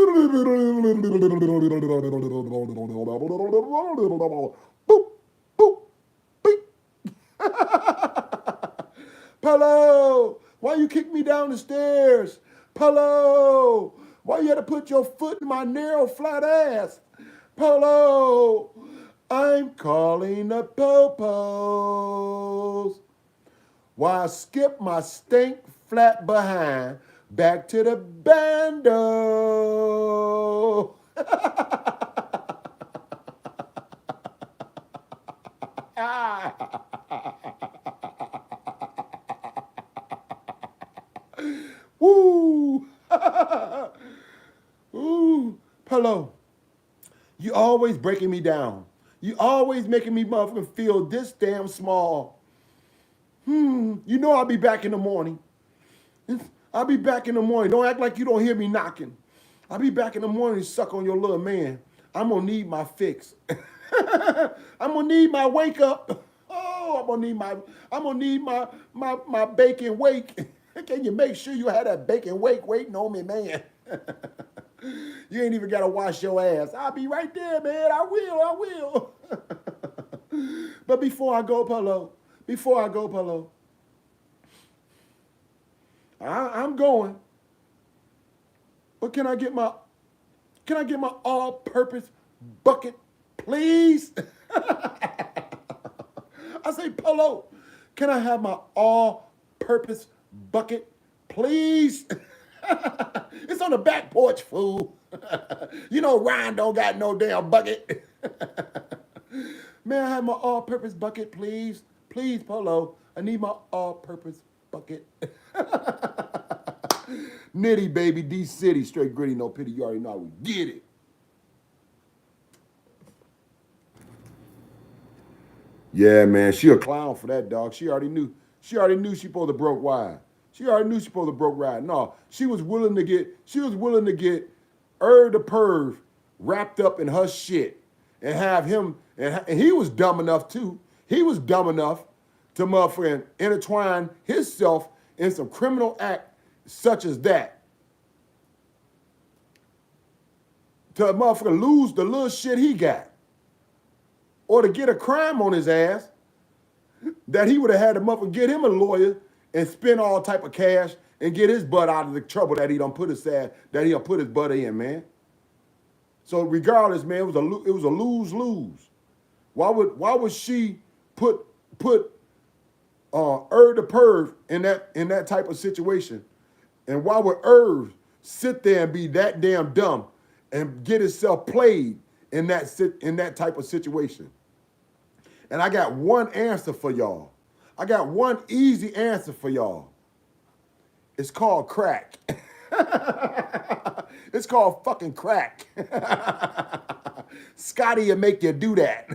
boop, beep. Polo, why you kick me down the stairs? Polo, why you had to put your foot in my narrow, flat ass? Polo, I'm calling the popos. Why I skip my stink flat behind back to the bando. Woo! Ooh, Polo, you always breaking me down. You always making me motherfucking feel this damn small. You know I'll be back in the morning. I'll be back in the morning. Don't act like you don't hear me knocking. I'll be back in the morning to suck on your little man. I'm gonna need my fix. I'm gonna need my wake up. Oh, I'm gonna need my bacon wake. Can you make sure you have that bacon wake waiting on me, man? You ain't even gotta wash your ass. I'll be right there, man. I will. But before I go, Polo, I'm going. But can I get my all-purpose bucket, please? I say, Polo, can I have my all-purpose bucket, please? It's on the back porch, fool. You know Ryan don't got no damn bucket. May I have my all-purpose bucket, please? Please, Polo. I need my all-purpose bucket. Nitty, baby, D-City, straight gritty, no pity. You already know how we get it. Yeah, man, she a clown for that, dog. She already knew. She supposed to broke wide. She already knew she supposed to broke ride. No, she was willing to get the Perv wrapped up in her shit and have him, and he was dumb enough too. He was dumb enough to motherfucking intertwine himself in some criminal act such as that. To motherfucker lose the little shit he got. Or to get a crime on his ass that he would have had to motherfucker get him a lawyer and spend all type of cash and get his butt out of the trouble that he done put his butt in, man. So regardless, man, it was a lose-lose. Why would she put Irv the Perv in that type of situation? And why would Irv sit there and be that damn dumb and get himself played in that type of situation? And I got one answer for y'all. I got one easy answer for y'all. It's called crack. It's called fucking crack. Scotty will make you do that.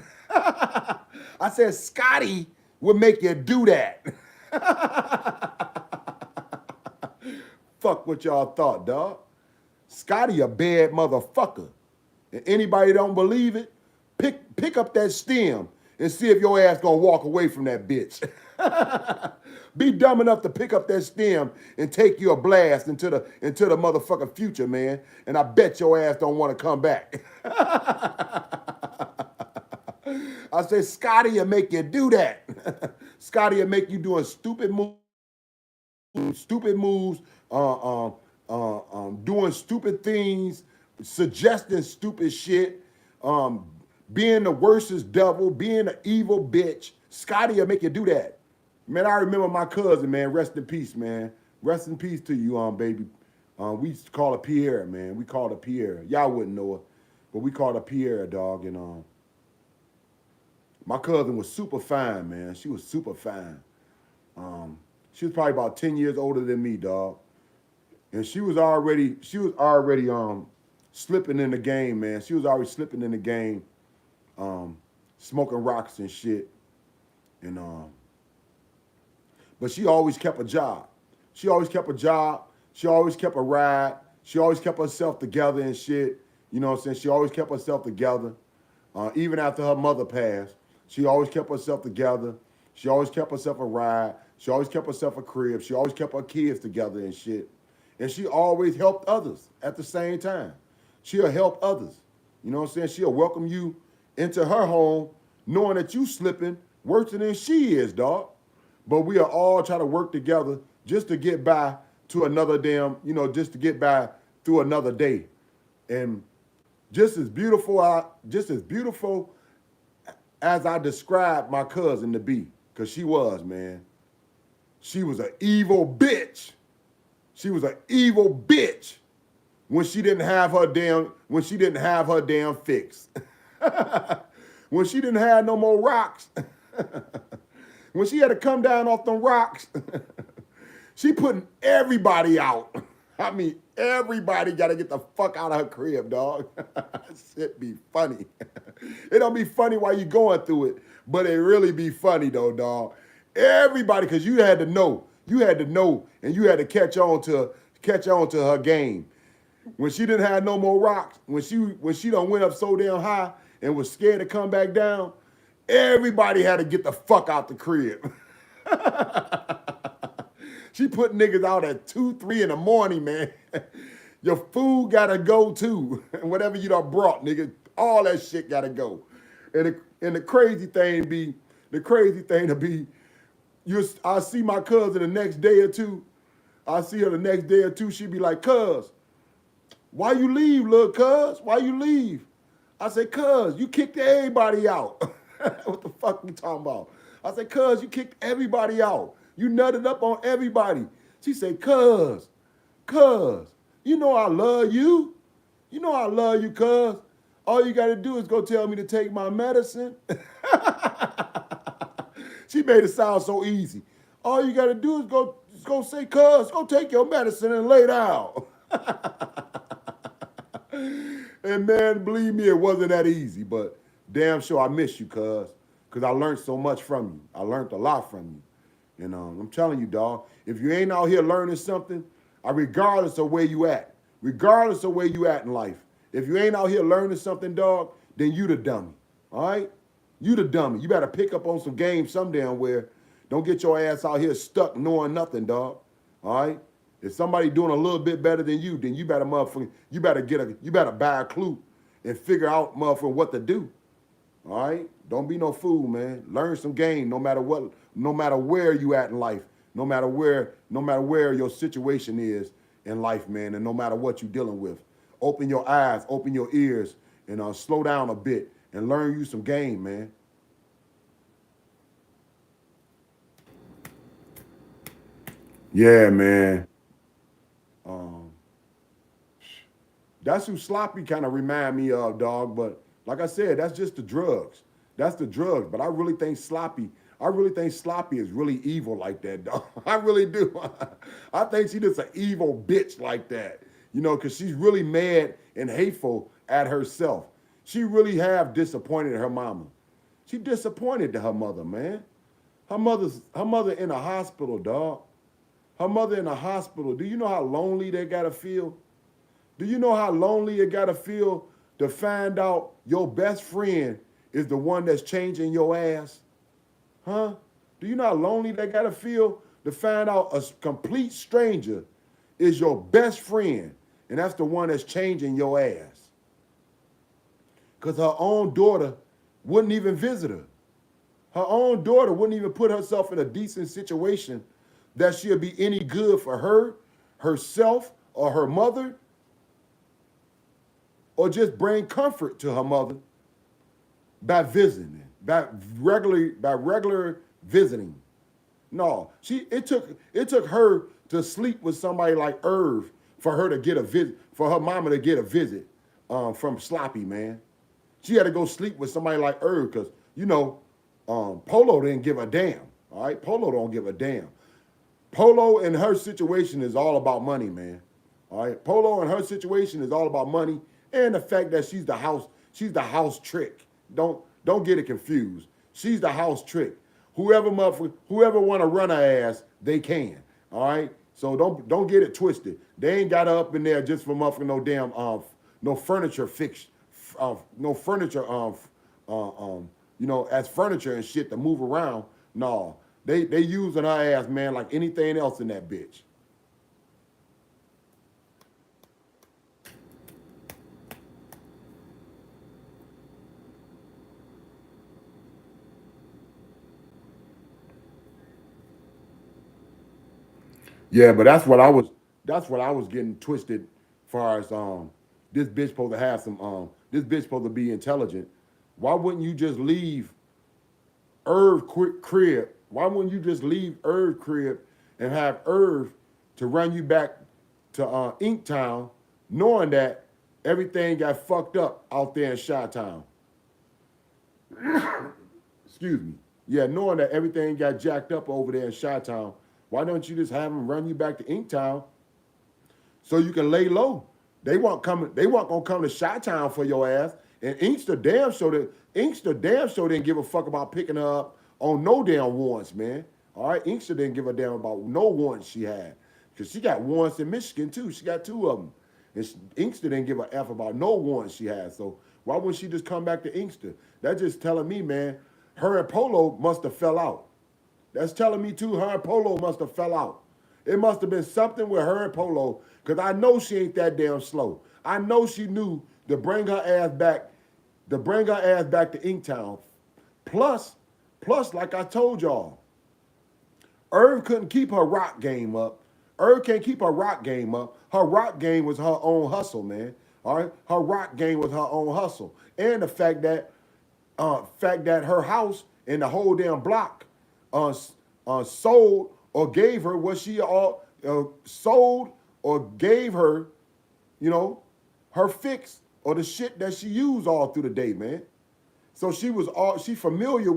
I said Scotty will make you do that. Fuck what y'all thought, dog. Scotty a bad motherfucker. And anybody don't believe it, pick up that stem and see if your ass gonna walk away from that bitch. Be dumb enough to pick up that stem and take you a blast into the motherfucking future, man. And I bet your ass don't want to come back. I say Scotty will make you do that. Scotty will make you doing stupid moves, doing stupid things, suggesting stupid shit, being the worstest devil, being an evil bitch. Scotty will make you do that. Man, I remember my cousin, man. Rest in peace, man. Rest in peace to you, baby. We used to call her Pierre, man. We called her Pierre. Y'all wouldn't know her, but we called her Pierre, dog. And my cousin was super fine, man. She was super fine. She was probably about 10 years older than me, dog. And she was already slipping in the game, man. She was already slipping in the game, smoking rocks and shit. And but she always kept a job. She always kept a job. She always kept a ride. She always kept herself together and shit. You know what I'm saying? She always kept herself together. Even after her mother passed, she always kept herself together. She always kept herself a ride. She always kept herself a crib. She always kept her kids together and shit. And she always helped others at the same time. She'll help others. You know what I'm saying? She'll welcome you into her home knowing that you slipping worse than she is, dog. But we are all trying to work together just to get by to another just to get by through another day. And just as beautiful as I described my cousin to be, because she was, man. She was an evil bitch. She was an evil bitch when she didn't have her damn fix. When she didn't have no more rocks. When she had to come down off them rocks, she putting everybody out. I mean, everybody got to get the fuck out of her crib, dog. Shit be funny. It don't be funny while you going through it, but it really be funny, though, dog. Everybody, because you had to know You had to know, and you had to catch on to her game. When she didn't have no more rocks, when she done went up so damn high and was scared to come back down, everybody had to get the fuck out the crib. She put niggas out at 2, 3 in the morning, man. Your food gotta go too. Whatever you done brought, nigga, all that shit gotta go. And the crazy thing to be, I see my cousin the next day or two. I see her the next day or two. She be like, "Cuz, why you leave, little cuz? Why you leave?" I say, "Cuz, you kicked everybody out." What the fuck you talking about? I say, "Cuz, you kicked everybody out. You nutted up on everybody." She said, "Cuz, you know I love you. You know I love you, cuz. All you gotta do is go tell me to take my medicine." She made it sound so easy. All you gotta do is go say, "Cuz, go take your medicine and lay down." And man, believe me, it wasn't that easy, but damn sure I miss you, cuz. Cause I learned so much from you. I learned a lot from you. And I'm telling you, dog, if you ain't out here learning something, regardless of where you at, regardless of where you at in life, if you ain't out here learning something, dog, then you the dummy. All right? You the dummy. You better pick up on some game some damn where. Don't get your ass out here stuck knowing nothing, dog. All right? If somebody doing a little bit better than you, then you better you better buy a clue and figure out motherfucking what to do. All right? Don't be no fool, man. Learn some game no matter what, no matter where you at in life, no matter where your situation is in life, man, and no matter what you're dealing with. Open your eyes, open your ears, and slow down a bit and learn you some game, man. Yeah, man. Um, that's who Sloppy kind of remind me of, dog. But like I said, that's just the drugs. That's the drugs. But I really think Sloppy is really evil like that, dog. I really do. I think she just an evil bitch like that. Because she's really mad and hateful at herself. She really have disappointed her mama. She disappointed her mother, man. Her mother in a hospital, dog. Her mother in a hospital. Do you know how lonely they gotta feel? Do you know how lonely it gotta feel to find out your best friend is the one that's changing your ass? Huh? Do you know how lonely they gotta feel to find out a complete stranger is your best friend and that's the one that's changing your ass? Because her own daughter wouldn't even visit her. Her own daughter wouldn't even put herself in a decent situation that she'll be any good for her, herself, or her mother, or just bring comfort to her mother by visiting, by regular visiting. No, it took her to sleep with somebody like Irv for her to get a visit, for her mama to get a visit from Sloppy, man. She had to go sleep with somebody like Irv because, Polo didn't give a damn. All right, Polo don't give a damn. Polo and her situation is all about money, man. All right, Polo and her situation is all about money and the fact that she's the house trick. Don't get it confused. She's the house trick. Whoever want to run her ass, they can. All right, so don't get it twisted. They ain't got her up in there just for motherfucking no damn no furniture fix, no furniture as furniture and shit to move around. No, they using her ass, man, like anything else in that bitch. Yeah, but that's what I was getting twisted far as this bitch supposed to have some this bitch supposed to be intelligent. Why wouldn't you just leave Irv crib? Why wouldn't you just leave Irv crib and have Irv to run you back to Inktown, knowing that everything got fucked up out there in Chi-Town? Excuse me. Yeah, knowing that everything got jacked up over there in Chi-Town, why don't you just have them run you back to Inktown so you can lay low? They weren't gonna come to Chi-Town for your ass. And Inkster damn show didn't give a fuck about picking her up on no damn warrants, man. All right, Inkster didn't give a damn about no warrants she had. Because she got warrants in Michigan too. She got 2 of them. And Inkster didn't give a F about no warrants she had. So why wouldn't she just come back to Inkster? That's just telling me, man, her and Polo must have fell out. That's telling me too, her and Polo must have fell out. It must have been something with her and Polo, because I know she ain't that damn slow. I know she knew to bring her ass back, to Inktown. Plus, like I told y'all, Irv couldn't keep her rock game up. Irv can't keep her rock game up. Her rock game was her own hustle, man. All right, her rock game was her own hustle, and the fact that her house and the whole damn block sold or gave her what she all sold or gave her, you know, her fix or the shit that she used all through the day, man. So she's familiar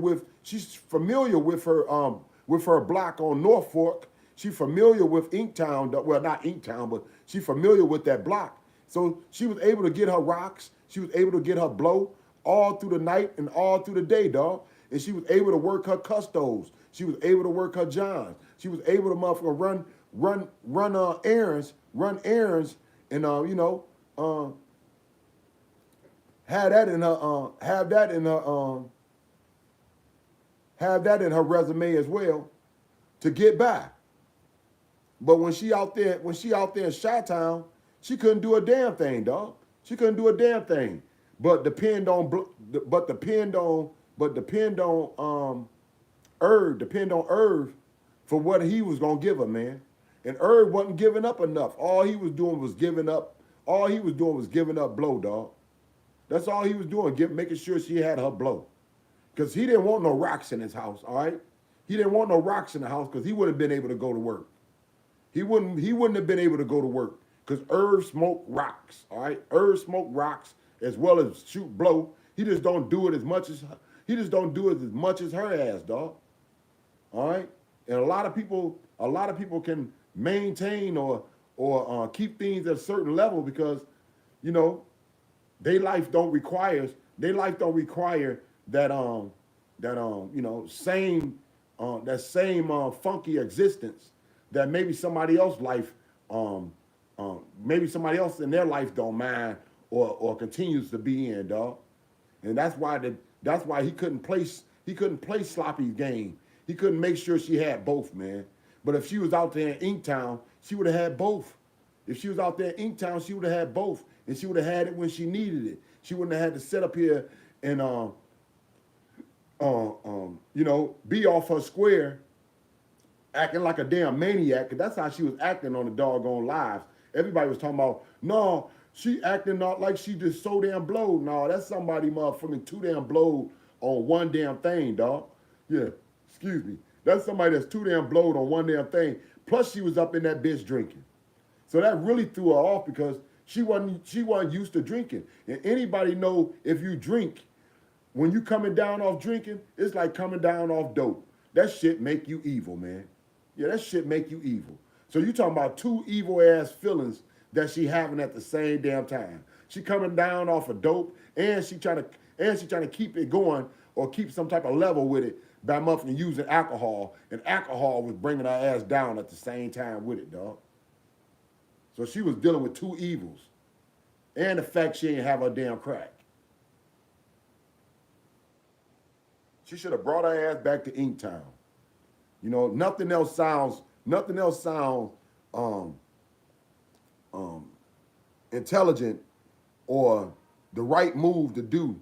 with her block on North Fork. She's familiar with Inktown, well, not Inktown, but she's familiar with that block. So she was able to get her rocks, she was able to get her blow all through the night and all through the day, dog. And she was able to work her custos. She was able to work her johns. She was able to motherfucker run errands, and have that in her resume as well to get by. But when she out there in Chi-Town, she couldn't do a damn thing, dog. She couldn't do a damn thing. But depend on Irv for what he was gonna give her, man. And Irv wasn't giving up enough. All he was doing was giving up blow, dog. That's all he was doing, making sure she had her blow. Because he didn't want no rocks in his house, all right? He didn't want no rocks in the house because he wouldn't have been able to go to work. He wouldn't have been able to go to work because Irv smoked rocks, all right? Irv smoked rocks as well as shoot blow. He just don't do it as much as her ass, dog. All right? And a lot of people can maintain or keep things at a certain level because, you know, their life don't require that same funky existence that maybe somebody else's life maybe somebody else in their life don't mind or continues to be in, dog. And that's why he couldn't play Sloppy's game. He couldn't make sure she had both, man. But if she was out there in Inktown, she would have had both. If she was out there in Inktown, she would have had both. And she would have had it when she needed it. She wouldn't have had to sit up here and be off her square acting like a damn maniac, because that's how she was acting on the doggone lives. Everybody was talking about, no, she acting not like she just so damn blowed. No, that's somebody motherfucking too damn blowed on one damn thing, dog. Yeah, excuse me. That's somebody that's too damn blowed on one damn thing. Plus she was up in that bitch drinking. So that really threw her off because she wasn't used to drinking. And anybody know if you drink, when you coming down off drinking, it's like coming down off dope. That shit make you evil, man. Yeah, that shit make you evil. So you talking about two evil ass feelings that she having at the same damn time. She coming down off of dope and she trying to keep it going or keep some type of level with it by motherfucking using alcohol. And alcohol was bringing her ass down at the same time with it, dog. So she was dealing with two evils. And the fact she ain't have her damn crack. She should have brought her ass back to Inktown. You know, nothing else sounds intelligent or the right move to do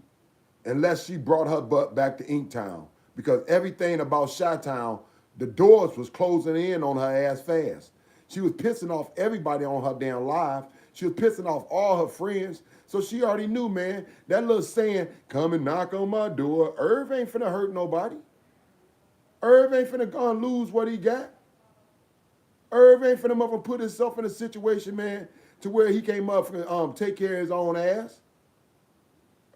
unless she brought her butt back to Inktown. Because everything about Chi-Town, the doors was closing in on her ass fast. She was pissing off everybody on her damn live. She was pissing off all her friends. So she already knew, man, that little saying, come and knock on my door, Irv ain't finna hurt nobody. Irv ain't finna go and lose what he got. Irv ain't finna motherfucking put himself in a situation, man, to where he can't motherfucking take care of his own ass.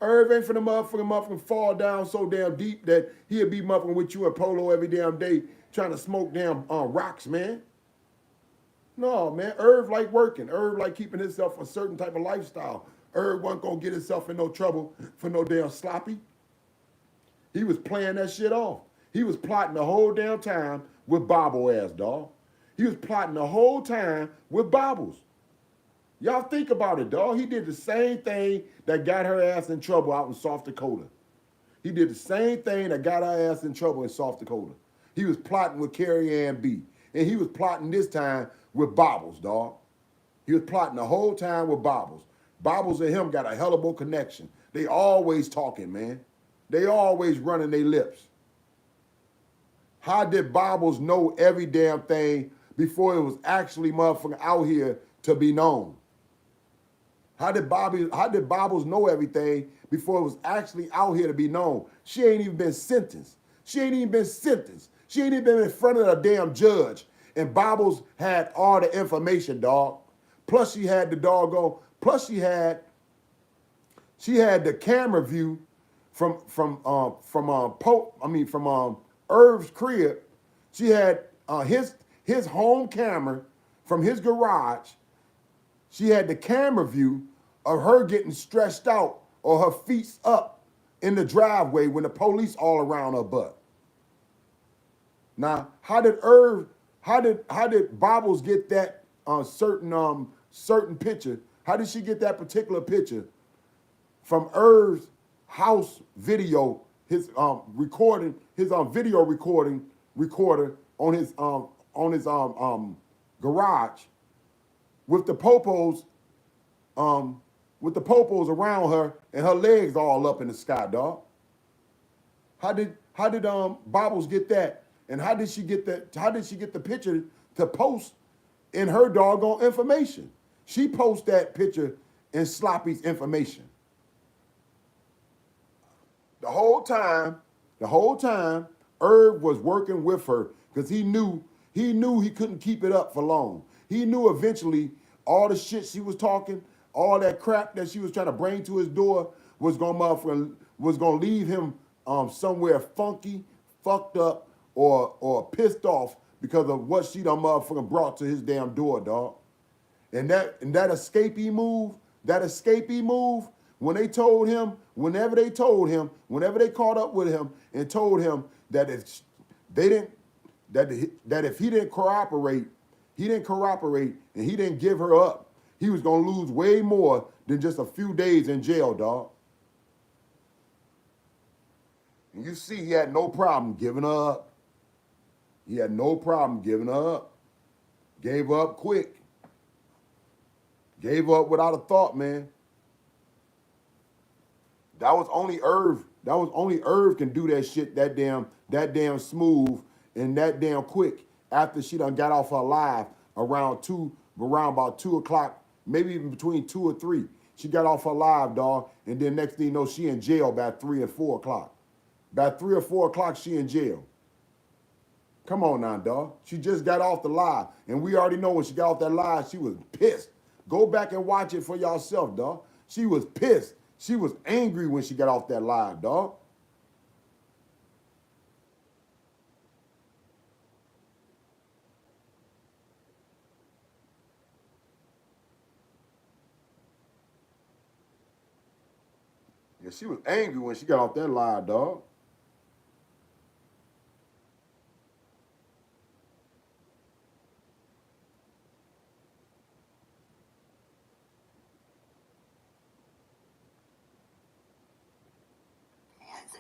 Irv ain't finna motherfucking fall down so damn deep that he'll be motherfucking with you and Polo every damn day trying to smoke damn rocks, man. No, man, Irv like working. Irv like keeping himself a certain type of lifestyle. Irv wasn't gonna get himself in no trouble for no damn sloppy. He was playing that shit off. He was plotting the whole damn time with Bobble ass, dog. He was plotting the whole time with Bobbles. Y'all think about it, dog. He did the same thing that got her ass in trouble out in South Dakota. He did the same thing that got her ass in trouble in South Dakota. He was plotting with Carrie Ann B. And he was plotting this time with Bobbles, dog. He was plotting the whole time with Bobbles. Bobbles and him got a hell of a connection. They always talking, man. They always running their lips. How did Bobbles know every damn thing before it was actually motherfucking out here to be known? How did Bobbles know everything before it was actually out here to be known? She ain't even been sentenced. She ain't even been sentenced. She ain't even been in front of a damn judge. And Bobbles had all the information, dog. Plus she had the doggone, plus she had the camera view from Irv's crib. She had his home camera from his garage. She had the camera view of her getting stretched out or her feet up in the driveway when the police all around her butt. Now, how did Bobbles get that certain picture? How did she get that particular picture from Irv's house video, his video recording recorder on his garage with the popos around her and her legs all up in the sky, dog? How did Bobbles get that? And how did she get the picture to post in her doggone information? She posts that picture in Sloppy's information. The whole time, Irv was working with her because he knew he couldn't keep it up for long. He knew eventually all the shit she was talking, all that crap that she was trying to bring to his door was gonna leave him somewhere funky, fucked up, or pissed off because of what she done motherfucking brought to his damn door, dog. And that escapee move, whenever they caught up with him and told him that if he didn't cooperate and he didn't give her up, he was gonna lose way more than just a few days in jail, dog. And you see, he had no problem giving her up. He had no problem giving her up. Gave up quick. Gave up without a thought, man. That was only Irv can do that shit that damn smooth and that damn quick after she done got off her live around about 2 o'clock, maybe even between 2 or 3. She got off her live, dog, and then next thing you know, she in jail by 3 and 4 o'clock. By 3 or 4 o'clock, she in jail. Come on now, dog. She just got off the live. And we already know when she got off that live, she was pissed. Go back and watch it for yourself, dog. She was pissed. She was angry when she got off that live, dog. Yeah, she was angry when she got off that live, dog.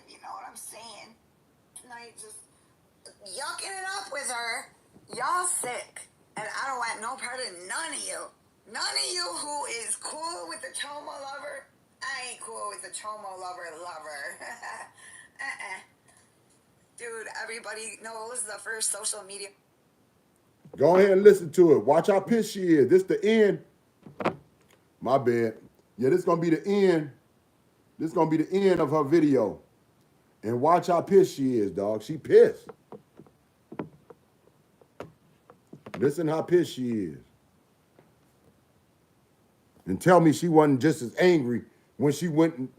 You know what I'm saying? Tonight, just yucking it up with her. Y'all sick. And I don't want no part of none of you. None of you who is cool with the Tomo lover. I ain't cool with the Tomo lover. Dude, everybody knows the first social media. Go ahead and listen to it. Watch how pissed she is. This the end. My bad. Yeah, this is going to be the end. This is going to be the end of her video. And watch how pissed she is, dog. She pissed. Listen how pissed she is. And tell me she wasn't just as angry when she went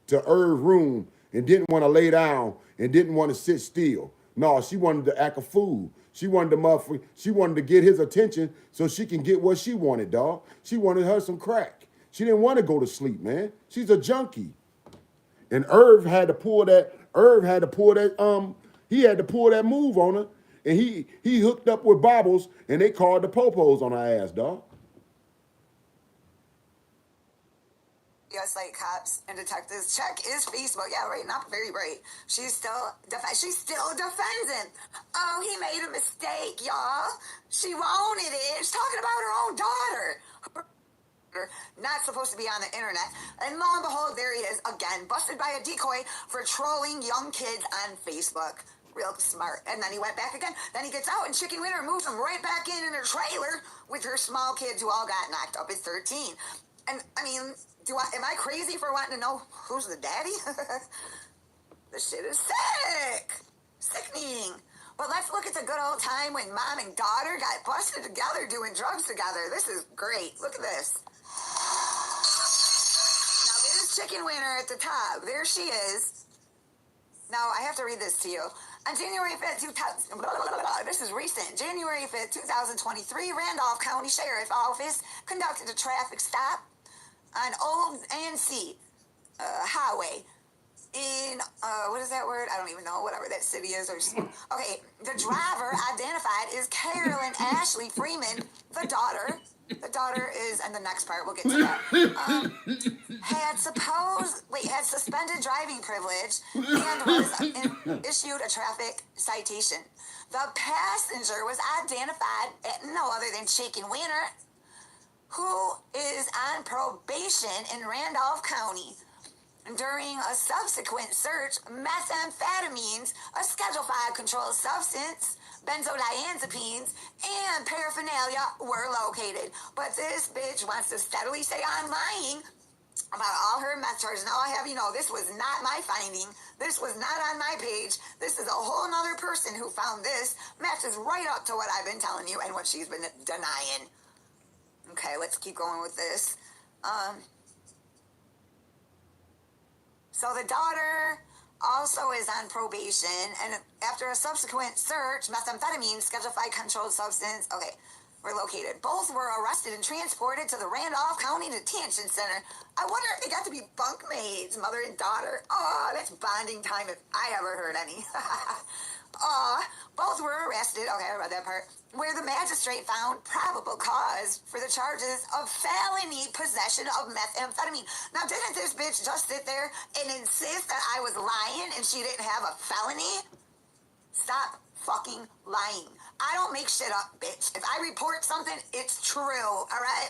to Irv's room and didn't want to lay down and didn't want to sit still. No, she wanted to act a fool. She wanted to get his attention so she can get what she wanted, dog. She wanted her some crack. She didn't want to go to sleep, man. She's a junkie. And he had to pull that move on her. and he hooked up with Bobbles, and they called the popos on our ass, dog. Yes, like cops and detectives. Check is Facebook. Yeah, right. Not very right. She still defends him. Oh, he made a mistake, y'all. She wanted it. She's talking about her own daughter. Not supposed to be on the internet. And lo and behold, there he is again, busted by a decoy for trolling young kids on Facebook. Real smart. And then he went back again. Then he gets out, and Chicken Winter moves him right back in her trailer with her small kids who all got knocked up at 13. And I mean, am I crazy for wanting to know who's the daddy? This shit is sick. Sickening. But let's look at the good old time when mom and daughter got busted together doing drugs together. This is great. Look at this. Now, there's Chicken Winter at the top. There she is. Now, I have to read this to you. On January 5th, this is recent. January 5th, 2023, Randolph County Sheriff Office conducted a traffic stop on Old Annecy Highway in, what is that word? I don't even know, whatever that city is. Okay, the driver identified is Carolyn Ashley Freeman, the daughter. The daughter is, and the next part, we'll get to that, had suspended driving privilege and was issued a traffic citation. The passenger was identified at no other than Chicken Winter, who is on probation in Randolph County. During a subsequent search, methamphetamines, a Schedule 5 controlled substance, benzodiazepines, and paraphernalia were located. But this bitch wants to steadily say I'm lying about all her meth charges. Now I have you know, this was not my finding. This was not on my page. This is a whole nother person who found this. Matches right up to what I've been telling you and what she's been denying. Okay, let's keep going with this. So the daughter also is on probation, and after a subsequent search, methamphetamine, Schedule 5 controlled substance, were located. Both were arrested and transported to the Randolph County Detention Center. I wonder if they got to be bunkmates, mother and daughter. Oh, that's bonding time if I ever heard any. Both were arrested, I read that part, where the magistrate found probable cause for the charges of felony possession of methamphetamine. Now, didn't this bitch just sit there and insist that I was lying and she didn't have a felony? Stop fucking lying. I don't make shit up, bitch. If I report something, it's true, all right?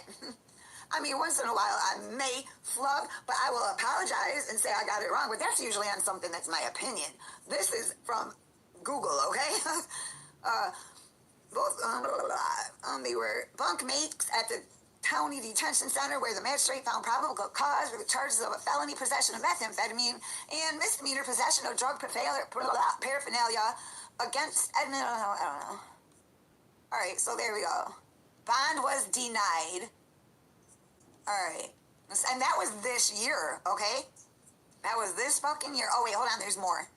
I mean, once in a while I may flub, but I will apologize and say I got it wrong, but that's usually on something that's my opinion. This is from Google, okay? They were bunkmates at the county detention center where the magistrate found probable cause for the charges of a felony possession of methamphetamine and misdemeanor possession of drug paraphernalia against Edmund. I don't know. All right, so there we go. Bond was denied. All right, and that was this year, okay? That was this fucking year. Oh wait, hold on, there's more.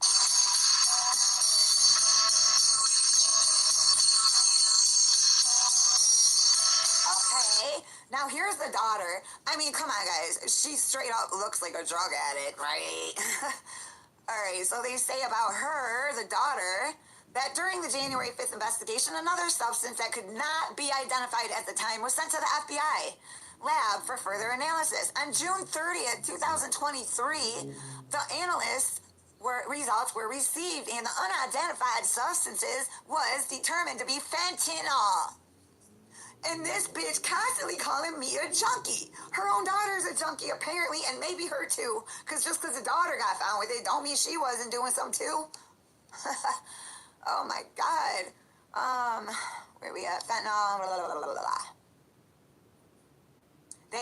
Now, here's the daughter. I mean, come on, guys. She straight up looks like a drug addict, right? All right, so they say about her, the daughter, that during the January 5th investigation, another substance that could not be identified at the time was sent to the FBI lab for further analysis. On June 30th, 2023, the analysts results were received, and the unidentified substances was determined to be fentanyl. And this bitch constantly calling me a junkie. Her own daughter's a junkie, apparently, and maybe her too. Because just because the daughter got found with it, don't mean she wasn't doing something too. Oh my God. Where we at? Fentanyl. Blah, blah, blah, blah. The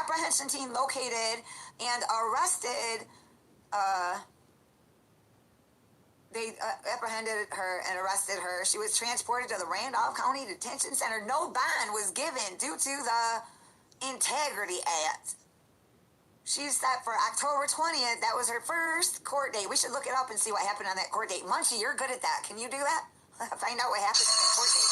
apprehension team located and arrested. They apprehended her and arrested her. She was transported to the Randolph County Detention Center. No bond was given due to the Integrity Act. She's set for October 20th. That was her first court date. We should look it up and see what happened on that court date. Munchie, you're good at that. Can you do that? Find out what happened at that court date.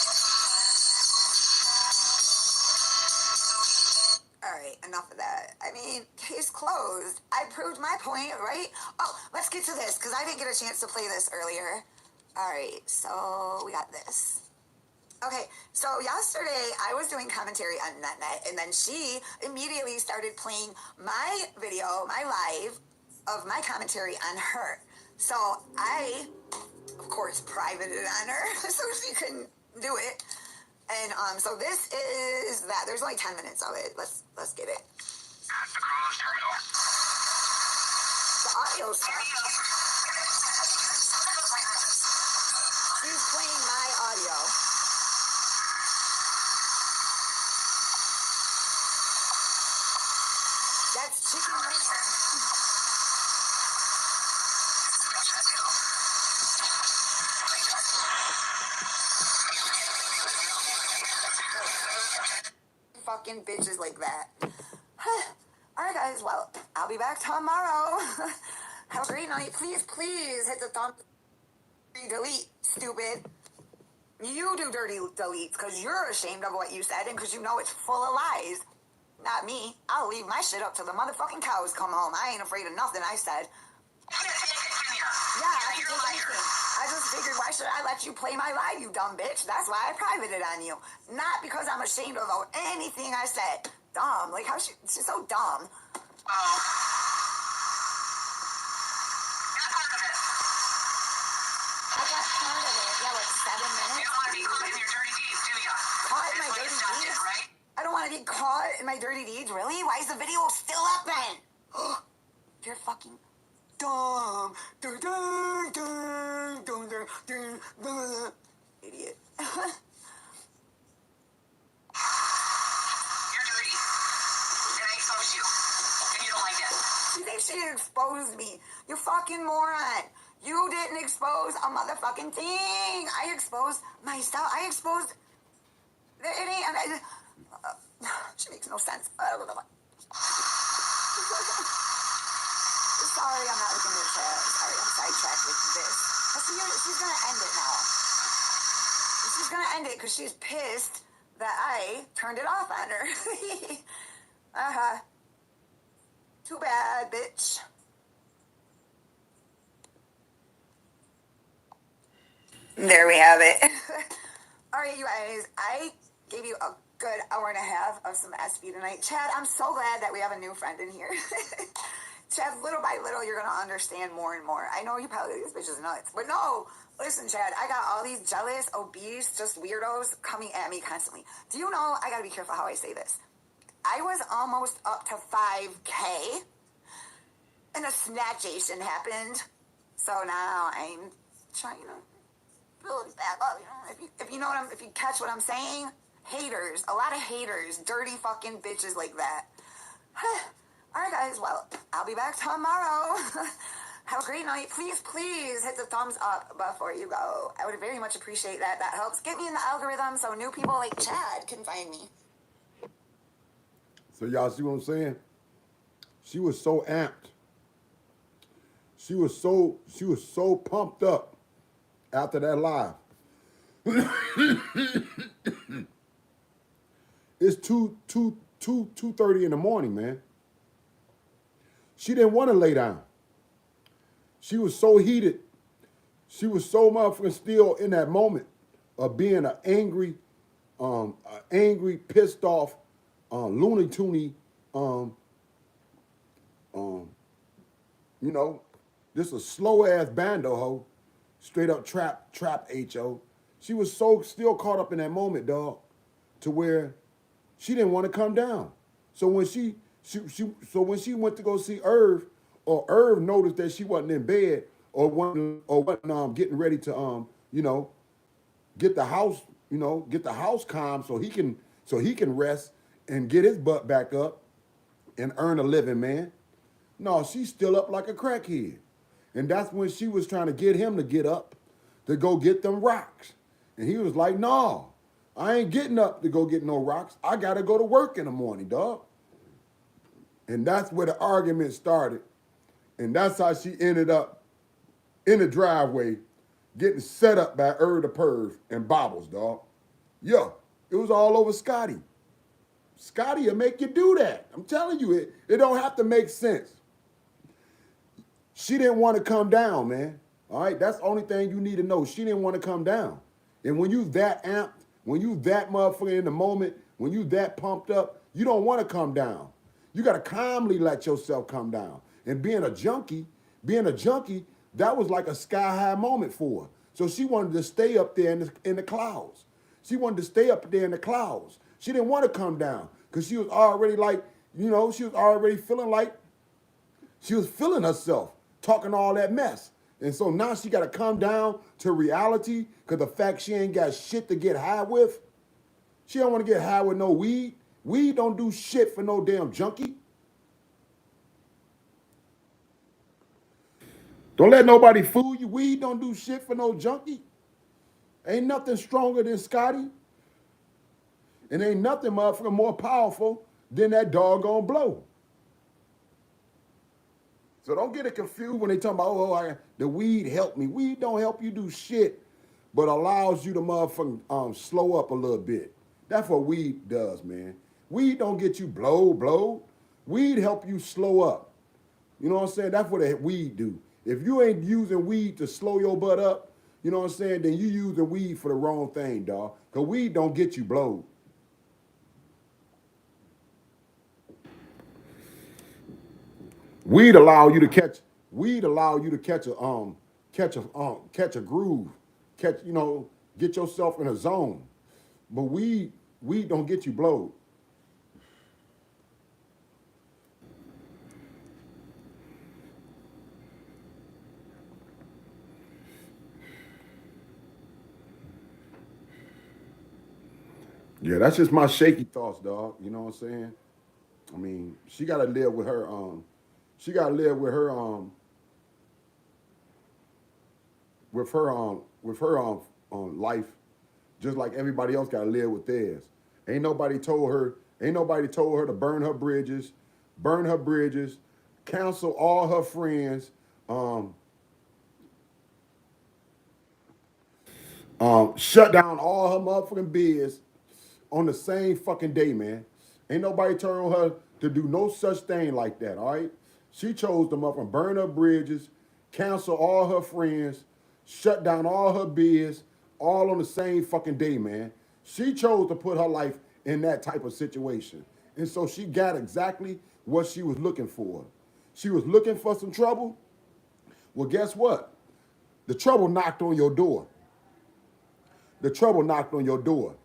All right, enough of that. I mean, case closed. I proved my point, right? Oh, let's get to this, because I didn't get a chance to play this earlier. All right, so we got this. Okay, so yesterday I was doing commentary on NetNet, and then she immediately started playing my video, my live of my commentary on her. So I, of course, privated it on her so she couldn't do it. And so this is that. There's only 10 minutes of it. Let's get it. At the cruise terminal. The audio stuff. She's playing my audio. That's chicken wing. Fucking bitches like that. Alright guys, well, I'll be back tomorrow. Have a great night. Please hit the thumb. Delete, stupid. You do dirty deletes because you're ashamed of what you said and because you know it's full of lies. Not me. I'll leave my shit up till the motherfucking cows come home. I ain't afraid of nothing I said. Yeah, I can take anything. I just figured, why should I let you play my live, you dumb bitch? That's why I privated on you. Not because I'm ashamed of anything I said. Dumb. Like, how she's so dumb. I got part of it. Yeah, like 7 minutes. You don't want to be caught in your dirty deeds, do you? Caught in my dirty deeds? Right? I don't want to be caught in my dirty deeds, really? Why is the video still up then? You're fucking dumb. Dun, dun, dun, dun, dun, dun, dun. Idiot. You're dirty. And I exposed you. And you don't like it. You think she exposed me? You fucking moron. You didn't expose a motherfucking thing. I exposed myself. I exposed... It ain't... she makes no sense. Sorry, I'm not looking at the chat. Sorry, I'm sidetracked with this. She's gonna end it now. She's gonna end it because she's pissed that I turned it off on her. Too bad, bitch. There we have it. All right, you guys. I gave you a good hour and a half of some SB tonight. Chad, I'm so glad that we have a new friend in here. Chad, little by little, you're going to understand more and more. I know you probably think this bitch is nuts, but no. Listen, Chad, I got all these jealous, obese, just weirdos coming at me constantly. Do you know, I got to be careful how I say this. I was almost up to 5K, and a snatchation happened. So now I'm trying to build it back up. You know, if you know if you catch what I'm saying, haters, a lot of haters, dirty fucking bitches like that. All right, guys. Well, I'll be back tomorrow. Have a great night. Please hit the thumbs up before you go. I would very much appreciate that. That helps get me in the algorithm so new people like Chad can find me. So y'all see what I'm saying? She was so amped. She was so pumped up after that live. It's 2:30 in the morning, man. She didn't want to lay down. She was so heated. She was so motherfucking still in that moment of being an angry, pissed off, Looney Toony, you know, this a slow ass bando hoe, straight up trap HO. She was so still caught up in that moment, dog, to where she didn't want to come down. So when she when she went to go see Irv, or Irv noticed that she wasn't in bed or wasn't getting ready to get the house calm so he can rest and get his butt back up and earn a living, man. No, she's still up like a crackhead. And that's when she was trying to get him to get up to go get them rocks. And he was like, no, I ain't getting up to go get no rocks. I got to go to work in the morning, dog. And that's where the argument started. And that's how she ended up in the driveway getting set up by the Perv and Bobbles, dog. Yo, it was all over Scotty. Scotty will make you do that. I'm telling you, it don't have to make sense. She didn't want to come down, man. All right, that's the only thing you need to know. She didn't want to come down. And when you that amped, when you that motherfucker in the moment, when you that pumped up, you don't want to come down. You got to calmly let yourself come down. And being a junkie, that was like a sky high moment for her. So she wanted to stay up there in the clouds. She wanted to stay up there in the clouds. She didn't want to come down because she was already like, she was already feeling like she was feeling herself, talking all that mess. And so now she got to come down to reality because the fact she ain't got shit to get high with. She don't want to get high with no weed. Weed don't do shit for no damn junkie. Don't let nobody fool you. Weed don't do shit for no junkie. Ain't nothing stronger than Scotty. And ain't nothing, motherfucker, more powerful than that doggone blow. So don't get it confused when they talk about, the weed helped me. Weed don't help you do shit, but allows you to motherfucking slow up a little bit. That's what weed does, man. Weed don't get you blow. Weed help you slow up. You know what I'm saying? That's what a weed do. If you ain't using weed to slow your butt up, you know what I'm saying, then you using weed for the wrong thing, dog. Because weed don't get you blowed. Weed allow you to catch. Weed allow you to catch a groove, get yourself in a zone. But weed don't get you blowed. Yeah, that's just my shaky thoughts, dog. You know what I'm saying? I mean, she gotta live with her. She gotta live with her life, just like everybody else gotta live with theirs. Ain't nobody told her. Ain't nobody told her to burn her bridges, cancel all her friends, um, shut down all her motherfucking biz on the same fucking day, man. Ain't nobody told her to do no such thing like that, all right? She chose to motherfucking burn her bridges, cancel all her friends, shut down all her biz, all on the same fucking day, man. She chose to put her life in that type of situation. And so she got exactly what she was looking for. She was looking for some trouble. Well, guess what? The trouble knocked on your door. The trouble knocked on your door.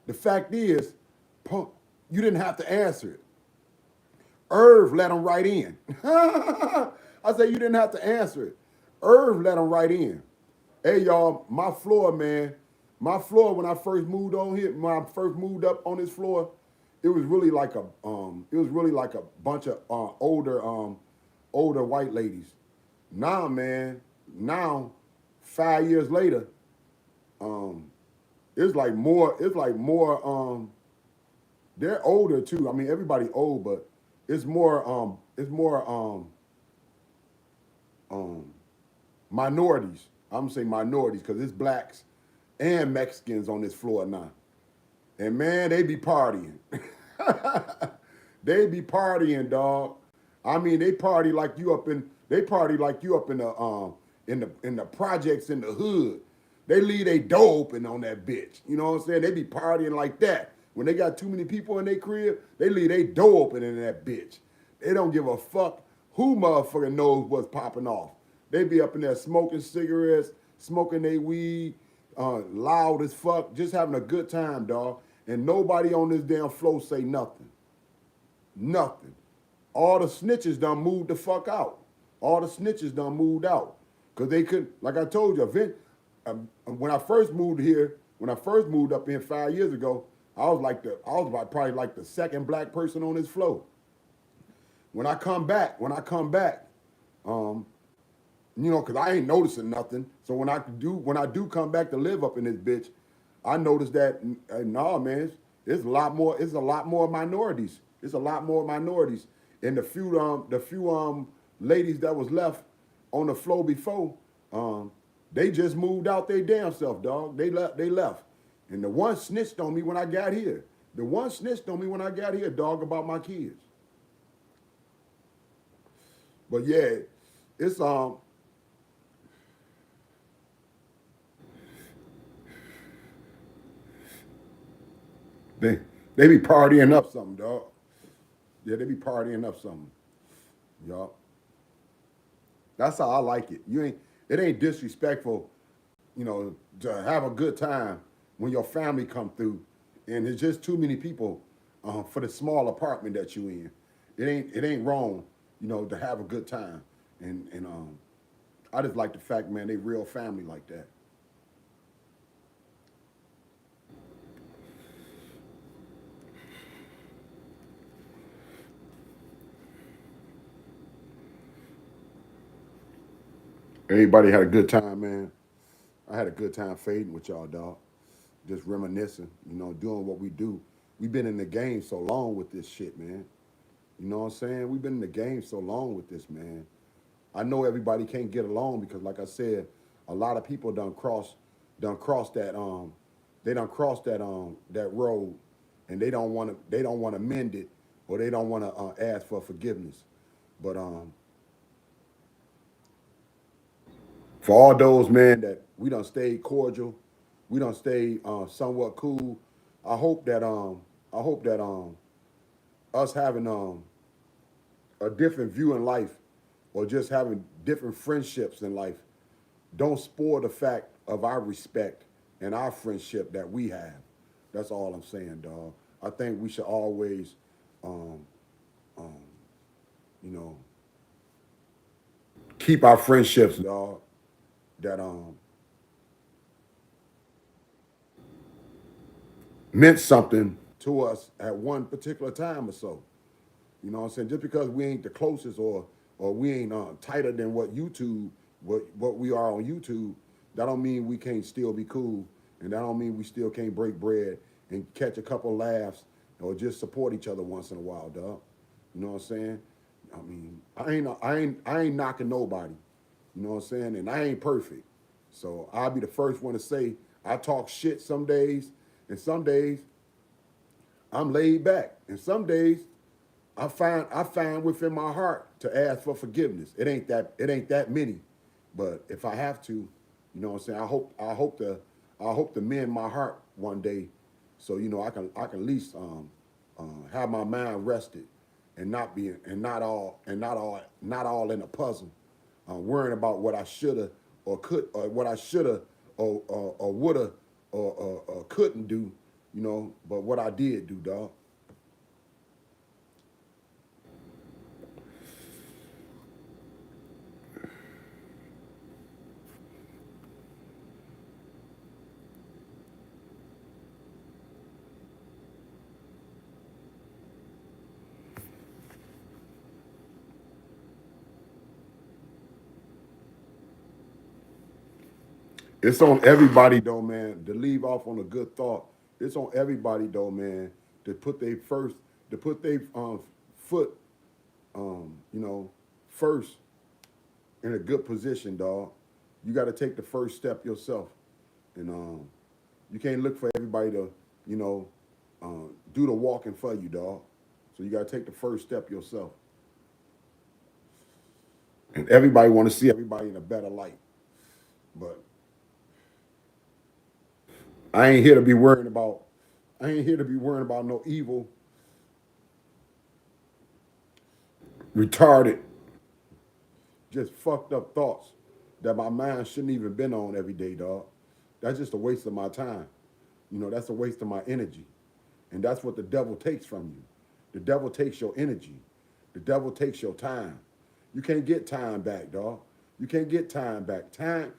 The fact is, you didn't have to answer it. Irv let him right in. I say you didn't have to answer it. Irv let him right in. Hey y'all, my floor, man. My floor when I first moved on here, when I first moved up on this floor, it was really like a bunch of older white ladies. Now, man, now 5 years later, um, it's like more they're older too. I mean everybody old, but it's more um minorities. I'm gonna say minorities because it's blacks and Mexicans on this floor now. And man, they be partying. They be partying, dog. I mean, they party like you up in the projects in the hood. They leave their door open on that bitch. You know what I'm saying? They be partying like that. When they got too many people in their crib, they leave their door open in that bitch. They don't give a fuck who motherfucker knows what's popping off. They be up in there smoking cigarettes, smoking their weed, loud as fuck, just having a good time, dog. And nobody on this damn floor say nothing. Nothing. All the snitches done moved the fuck out. All the snitches done moved out. Because they couldn't, like I told you, when I first moved here, when I first moved up here 5 years ago, I was probably like the second black person on this floor. When I come back, um, cause I ain't noticing nothing. So when I do come back to live up in this bitch, I noticed that nah, man, it's a lot more minorities. It's a lot more minorities. And the few ladies that was left on the floor before, they just moved out their damn self, dog. They left. And the one snitched on me when I got here. Dog, about my kids. But yeah, it's They they be partying up something, dog. Yeah, they be partying up something. Yup. That's how I like it. It ain't disrespectful, to have a good time when your family come through, and there's just too many people for the small apartment that you in. It ain't wrong, to have a good time, and I just like the fact, man, they real family like that. Everybody had a good time, man. I had a good time fading with y'all, dog. Just reminiscing, doing what we do. We've been in the game so long with this shit, man. You know what I'm saying? We've been in the game so long with this, man. I know everybody can't get along because, like I said, a lot of people done cross they done crossed that road, and they don't want to mend it, or they don't want to ask for forgiveness. But for all those, man, that we done stayed cordial, we done stayed somewhat cool. I hope that us having a different view in life, or just having different friendships in life, don't spoil the fact of our respect and our friendship that we have. That's all I'm saying, dog. I think we should always, um, um, you know, keep our friendships, dog, that meant something to us at one particular time or so. You know what I'm saying? Just because we ain't the closest, or we ain't tighter than what we are on YouTube, that don't mean we can't still be cool, and that don't mean we still can't break bread and catch a couple laughs, or just support each other once in a while, dog. You know what I'm saying? I mean, I ain't knocking nobody. You know what I'm saying? And I ain't perfect, so I'll be the first one to say I talk shit some days, and some days I'm laid back, and some days I find within my heart to ask for forgiveness. It ain't that many, but if I have to, you know what I'm saying. I hope to mend my heart one day, so I can at least have my mind rested, and not all in a puzzle, worrying about what I shoulda or could, or what I shoulda or woulda, or couldn't do, but what I did do, dog. It's on everybody though, man, to leave off on a good thought. It's on everybody though, man, to put their foot, you know, first in a good position, dog. You got to take the first step yourself, and you can't look for everybody to, you know, do the walking for you, dog. So you got to take the first step yourself. And everybody want to see everybody in a better light, but I ain't here to be worrying about. I ain't here to be worrying about no evil, retarded, just fucked up thoughts that my mind shouldn't even been on every day, dog. That's just a waste of my time. That's a waste of my energy. And that's what the devil takes from you. The devil takes your energy. The devil takes your time. You can't get time back, dog. You can't get time back. Time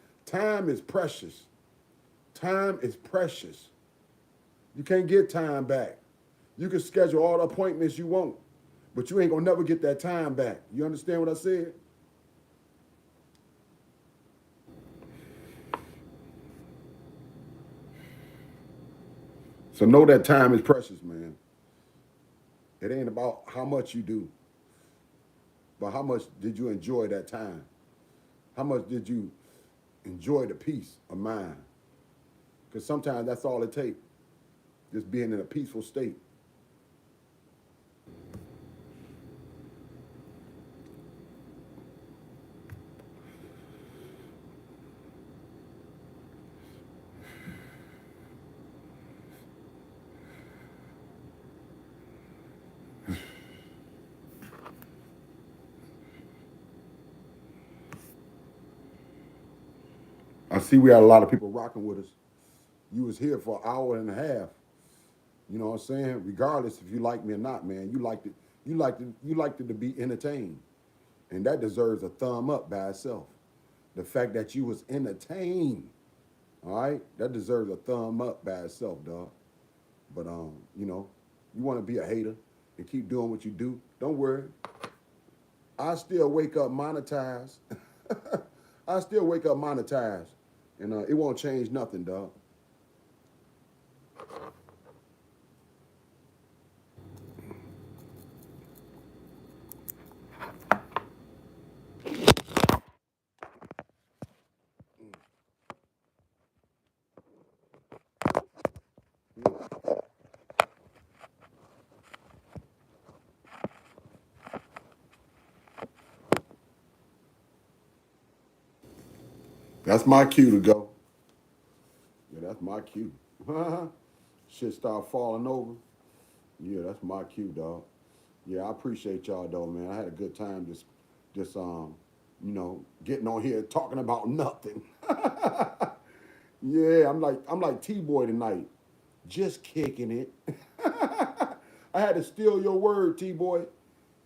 is precious. Time is precious. You can't get time back. You can schedule all the appointments you want, but you ain't gonna never get that time back. You understand what I said? So know that time is precious, man. It ain't about how much you do, but how much did you enjoy that time? How much did you enjoy the peace of mind? Because sometimes that's all it takes, just being in a peaceful state. see, we had a lot of people rocking with us. You was here for an hour and a half. You know what I'm saying? Regardless if you like me or not, man, you liked it. You liked it to be entertained, and that deserves a thumb up by itself. The fact that you was entertained, all right, that deserves a thumb up by itself, dog. But you know, you want to be a hater and keep doing what you do. Don't worry, I still wake up monetized. I still wake up monetized, and it won't change nothing, dog. That's my cue to go. Yeah, that's my cue. Shit start falling over. Yeah, that's my cue, dog. Yeah, I appreciate y'all though, man. I had a good time just you know, getting on here talking about nothing. Yeah, I'm like T-Boy tonight. Just kicking it. I had to steal your word, T-Boy.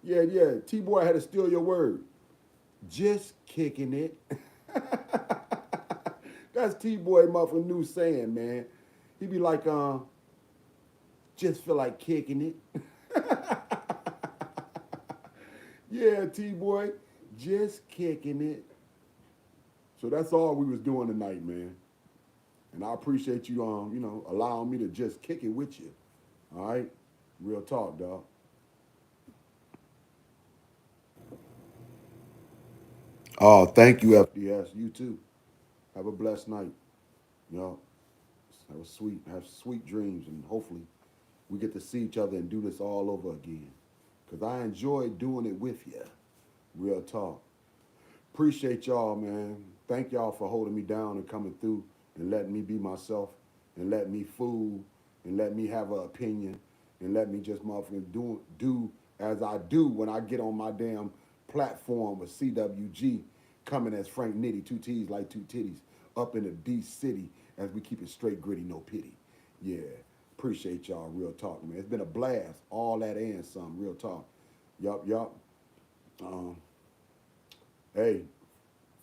Yeah, yeah. T-Boy, I had to steal your word. Just kicking it. That's T-Boy motherfucking new saying, man. He be like, just feel like kicking it. Yeah, T-Boy, just kicking it. So that's all we was doing tonight, man. And I appreciate you, you know, allowing me to just kick it with you. All right? Real talk, dog. Oh, thank you, FDS. You too. Have a blessed night. You know, have sweet dreams, and hopefully we get to see each other and do this all over again. Cause I enjoy doing it with you. Real talk. Appreciate y'all, man. Thank y'all for holding me down and coming through and letting me be myself and letting me fool and let me have an opinion and let me just motherfucking do as I do when I get on my damn platform with CWG coming as Frank Nitty, two T's like two titties, up in the D city as we keep it straight gritty, no pity. Yeah. Appreciate y'all, real talk, man. It's been a blast. All that and some, real talk. Yup, yup. Um, hey,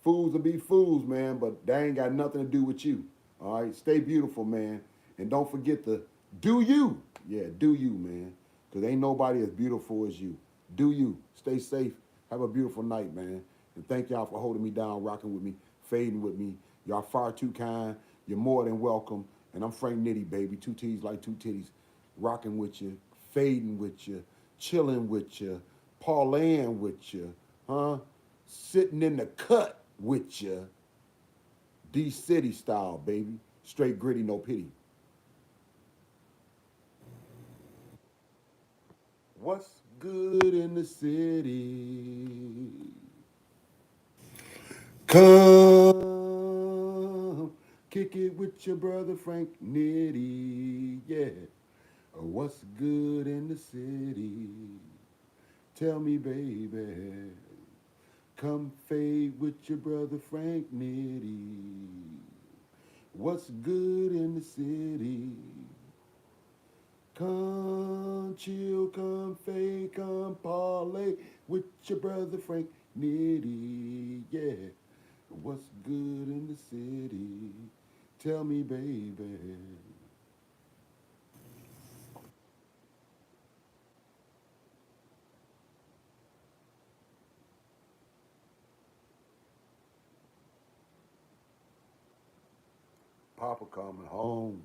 fools will be fools, man, but they ain't got nothing to do with you. All right, stay beautiful, man, and don't forget to do you. Yeah, do you, man, because ain't nobody as beautiful as you. Do you. Stay safe. Have a beautiful night, man, and thank y'all for holding me down, rocking with me, fading with me. Y'all far too kind. You're more than welcome. And I'm Frank Nitty, baby. Two T's like two titties. Rocking with you, fading with you, chilling with you, parlaying with you, huh? Sitting in the cut with you. D City style, baby. Straight gritty, no pity. What's good in the city? Come kick it with your brother Frank Nitty. Yeah. What's good in the city? Tell me, baby. Come fade with your brother Frank Nitty. What's good in the city? Come chill, come fade, come parlay with your brother Frank Nitty. Yeah. What's good in the city? Tell me, baby. Papa coming home.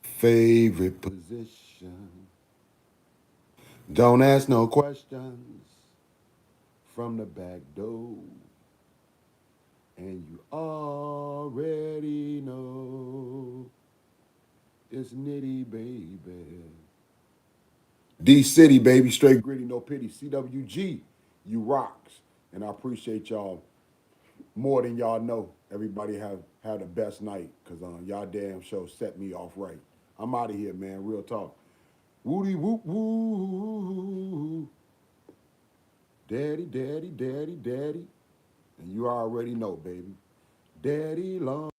Favorite position. Don't ask no questions from the back door. And you already know it's Nitty, baby. D City, baby. Straight gritty, no pity. CWG, you rocks. And I appreciate y'all more than y'all know. Everybody have had the best night because y'all damn show set me off right. I'm out of here, man. Real talk. Woody whoop woo. Daddy, daddy, daddy, daddy. And you already know, baby. Daddy long.